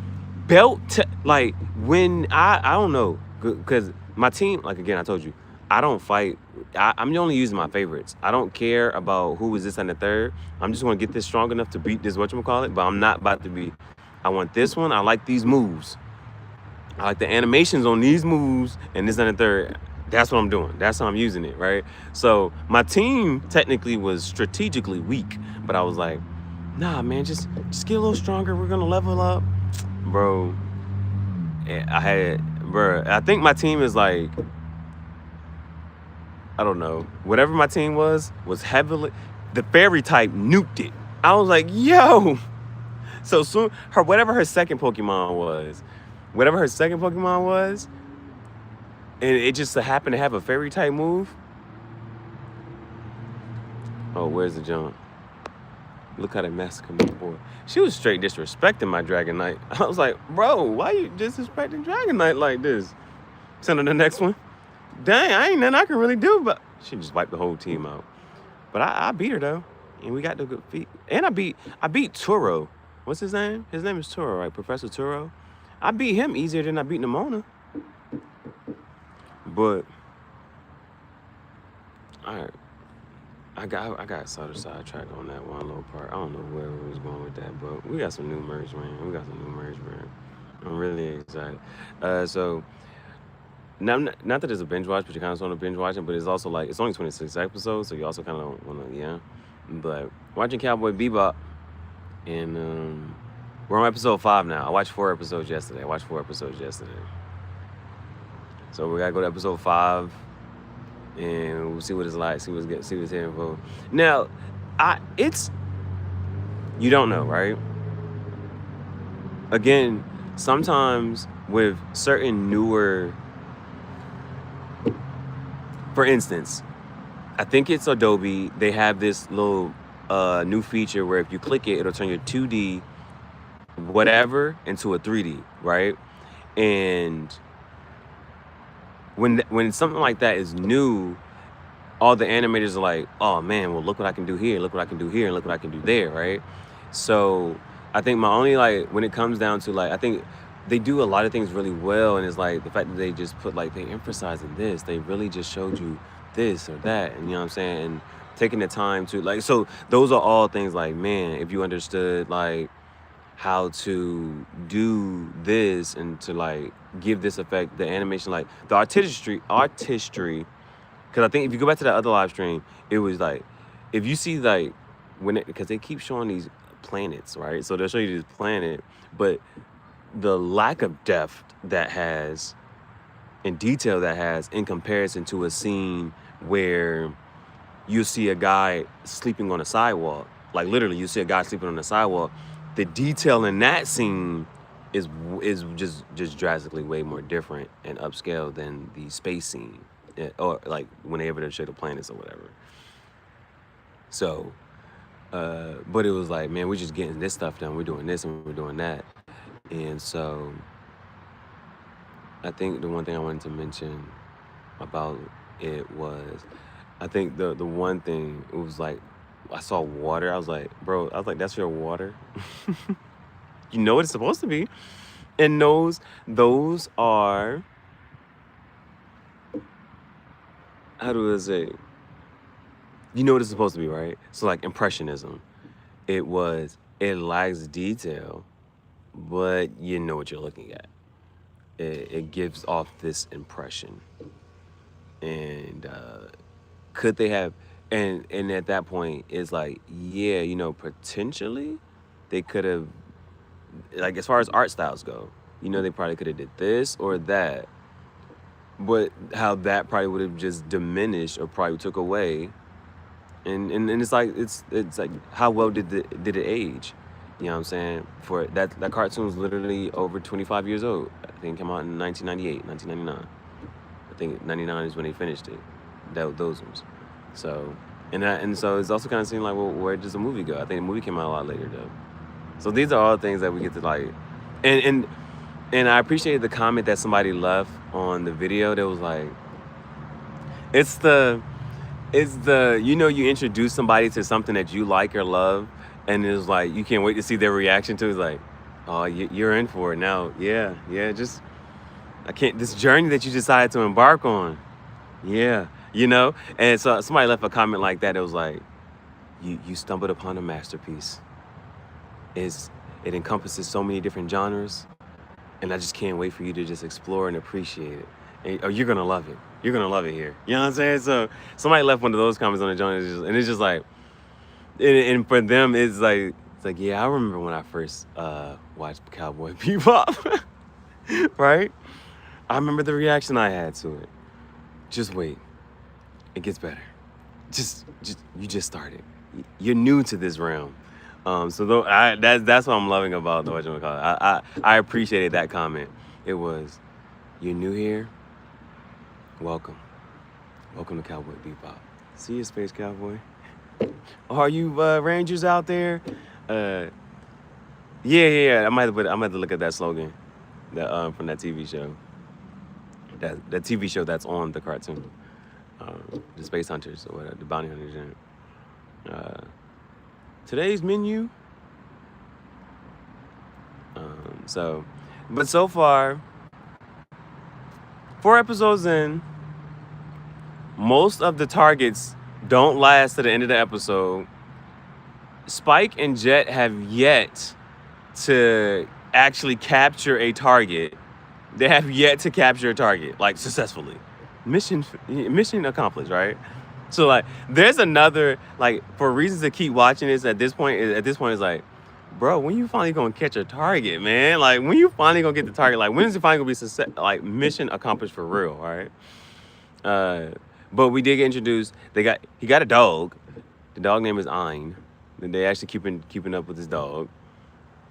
belt, like, when I don't know, because my team, like, again, I told you, I don't fight. I'm only using my favorites. I don't care about who is this and the third. I'm just going to get this strong enough to beat this whatchamacallit, but I'm not about to be. I want this one. I like these moves. I like the animations on these moves and this and the third. That's what I'm doing. That's how I'm using it, right? So my team technically was strategically weak, but I was like, nah, man, just get a little stronger. We're going to level up. Bro, I think my team is like, I don't know. Whatever my team was heavily, the fairy type nuked it. I was like, yo. So soon, whatever her second Pokemon was, and it just happened to have a fairy type move. Oh, where's the jump? Look how they massacred my boy. She was straight disrespecting my Dragonite. I was like, bro, why you disrespecting Dragonite like this? Send her the next one. Dang, I ain't nothing I can really do, but she just wiped the whole team out. But I beat her though, and we got the good feet. And I beat Turo. What's his name? His name is Turo, right? Professor Turo. I beat him easier than I beat Nimona. But all right, I got sort of sidetracked on that one little part. I don't know where we was going with that, but we got some new merch, man. I'm really excited. So. Not that it's a binge watch, but you kind of want to binge watching, but it's also like, it's only 26 episodes, so you also kind of want to, yeah. But watching Cowboy Bebop, and we're on episode 5 now. I watched 4 episodes yesterday. So we got to go to episode 5, and we'll see what it's like, see what's here for. Now, you don't know, right? Again, sometimes with certain newer, for instance, I think it's Adobe. They have this little new feature where if you click it, it'll turn your 2D whatever into a 3D, right? And when something like that is new, all the animators are like, oh man, well, look what I can do here, look what I can do here, and look what I can do there, right? So I think my only, like, when it comes down to, like, I think they do a lot of things really well, and it's like the fact that they just put, like, they emphasizing this, they really just showed you this or that, and you know what I'm saying, and taking the time to, like, so those are all things like, man, if you understood, like, how to do this and to, like, give this effect, the animation, like, the artistry Because I think if you go back to that other live stream, it was like, if you see like, because they keep showing these planets, right? So they'll show you this planet, but the lack of depth that has, and detail that has, in comparison to a scene where you see a guy sleeping on a sidewalk, like literally you see a guy sleeping on the sidewalk, the detail in that scene is just drastically way more different and upscale than the space scene, or like when they ever show the planets or whatever. So, but it was like, man, we're just getting this stuff done. We're doing this and we're doing that. And so I think the one thing I wanted to mention about it was, I think the one thing, it was like, I saw water. I was like, bro, that's your water. You know what it's supposed to be. And those are, how do I say? You know what it's supposed to be, right? So like Impressionism, it lacks detail, but you know what you're looking at. It gives off this impression. And could they have, and at that point, it's like, yeah, you know, potentially they could have, like as far as art styles go, you know, they probably could have did this or that, but how that probably would have just diminished or probably took away. And it's like, it's like, how well did it age? You know what I'm saying? For that cartoon's literally over 25 years old. I think it came out in 1998, 1999. I think 99 is when they finished it. Those ones. So, and so it's also kind of seemed like, well, where does the movie go? I think the movie came out a lot later though. So these are all things that we get to like, and I appreciated the comment that somebody left on the video that was like, it's the, you know, you introduce somebody to something that you like or love, and it's like, you can't wait to see their reaction to it. It's like, oh, you're in for it now. Yeah, just, this journey that you decided to embark on. Yeah, you know? And so somebody left a comment like that. It was like, you stumbled upon a masterpiece. It encompasses so many different genres, and I just can't wait for you to just explore and appreciate it. And, you're gonna love it. You're gonna love it here. You know what I'm saying? So somebody left one of those comments on the joint, and it's just like, and for them, it's like, yeah, I remember when I first watched Cowboy Bebop, right? I remember the reaction I had to it. Just wait, it gets better. Just you just started. You're new to this realm. So that's what I'm loving about the whatchamacallit. I appreciated that comment. It was, you're new here. Welcome to Cowboy Bebop. See you, Space Cowboy. Are you Rangers out there? Yeah. I might have to look at that slogan, that from that TV show. That TV show that's on the cartoon, the Space Hunters or whatever, the Bounty Hunters. Today's menu. But so far, 4 episodes in, most of the targets don't last to the end of the episode. Spike and Jet have yet to actually capture a target. They have yet to capture a target, like, successfully. Mission accomplished, right? So, like, there's another, like, for reasons to keep watching this at this point, it's like, bro, when you finally gonna catch a target, man? Like, when you finally gonna get the target? Like, when is it finally gonna be like mission accomplished for real, right? But we did get introduced. He got a dog. The dog name is Ein. And they actually keeping up with this dog.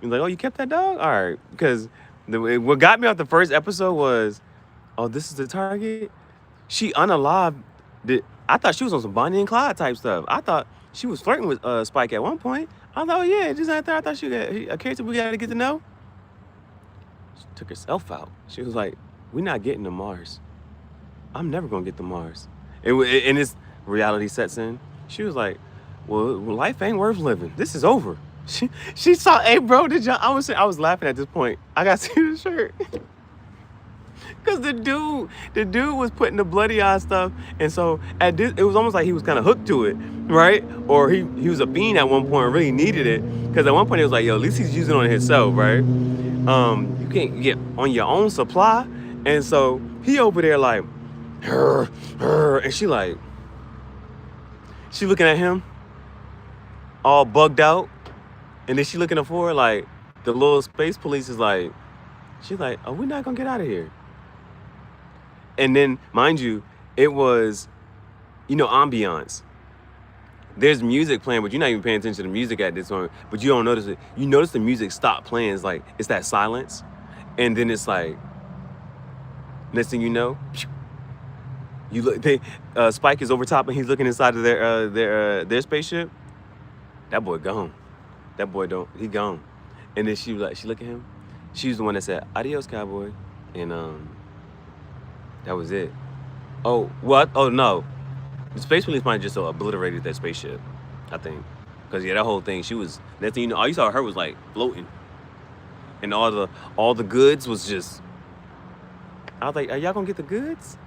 He's like, oh, you kept that dog? All right. Because what got me off the first episode was, oh, this is the target? She unalived. I thought she was on some Bonnie and Clyde type stuff. I thought she was flirting with Spike at one point. I thought, yeah, just out there. I thought she was a character we got to get to know. She took herself out. She was like, we're not getting to Mars. I'm never going to get to Mars. And this reality sets in. She was like, well, life ain't worth living. This is over. She saw, hey, bro, I was laughing at this point. I got to see the shirt. Because the dude was putting the bloody eye stuff. And so it was almost like he was kind of hooked to it, right? Or he was a fiend at one point and really needed it. Because at one point it was like, yo, at least he's using it on himself, right? You can't get on your own supply. And so he over there like And she looking at him, all bugged out, and then she looking up for her like the little space police is like, she's like, oh, we're not gonna get out of here. And then, mind you, it was, ambiance. There's music playing, but you're not even paying attention to the music at this moment. But you don't notice it. You notice the music stop playing. It's like it's that silence, and then it's like next thing you know, you look. Spike is over top, and he's looking inside of their spaceship. That boy gone. That boy don't. He gone. And then she look at him. She was the one that said "Adios, cowboy," and that was it. Oh, what? Oh no. The space police might just obliterated that spaceship, I think. Because, that whole thing, she was, next thing you know, all you saw her was like floating. And all the goods was just, I was like, are y'all gonna get the goods?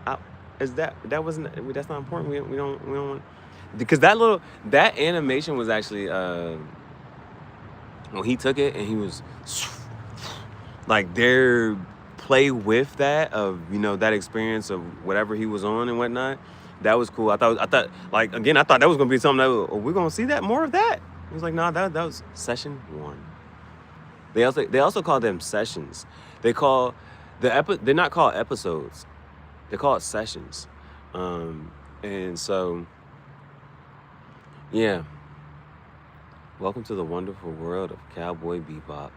That's not important. We don't want, because that animation was actually, when he took it and he was, like their play with that of, that experience of whatever he was on and whatnot. That was cool. I thought like again, I thought that was gonna be something that we're gonna see that more of that. He was like, nah, that was session 1. They also call them sessions. They call they're not called episodes. They're called sessions. And so yeah. Welcome to the wonderful world of Cowboy Bebop.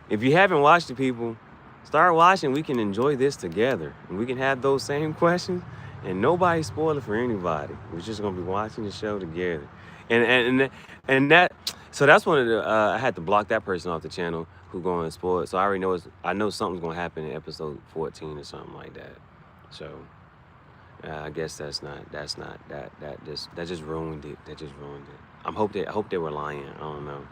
If you haven't watched it, people, start watching. We can enjoy this together, and we can have those same questions. And nobody spoil it for anybody. We're just gonna be watching the show together, and that. So that's one of the. I had to block that person off the channel who going to spoil it. So I already know I know something's gonna happen in episode 14 or something like that. So I guess that just ruined it. That just ruined it. I hope they were lying. I don't know.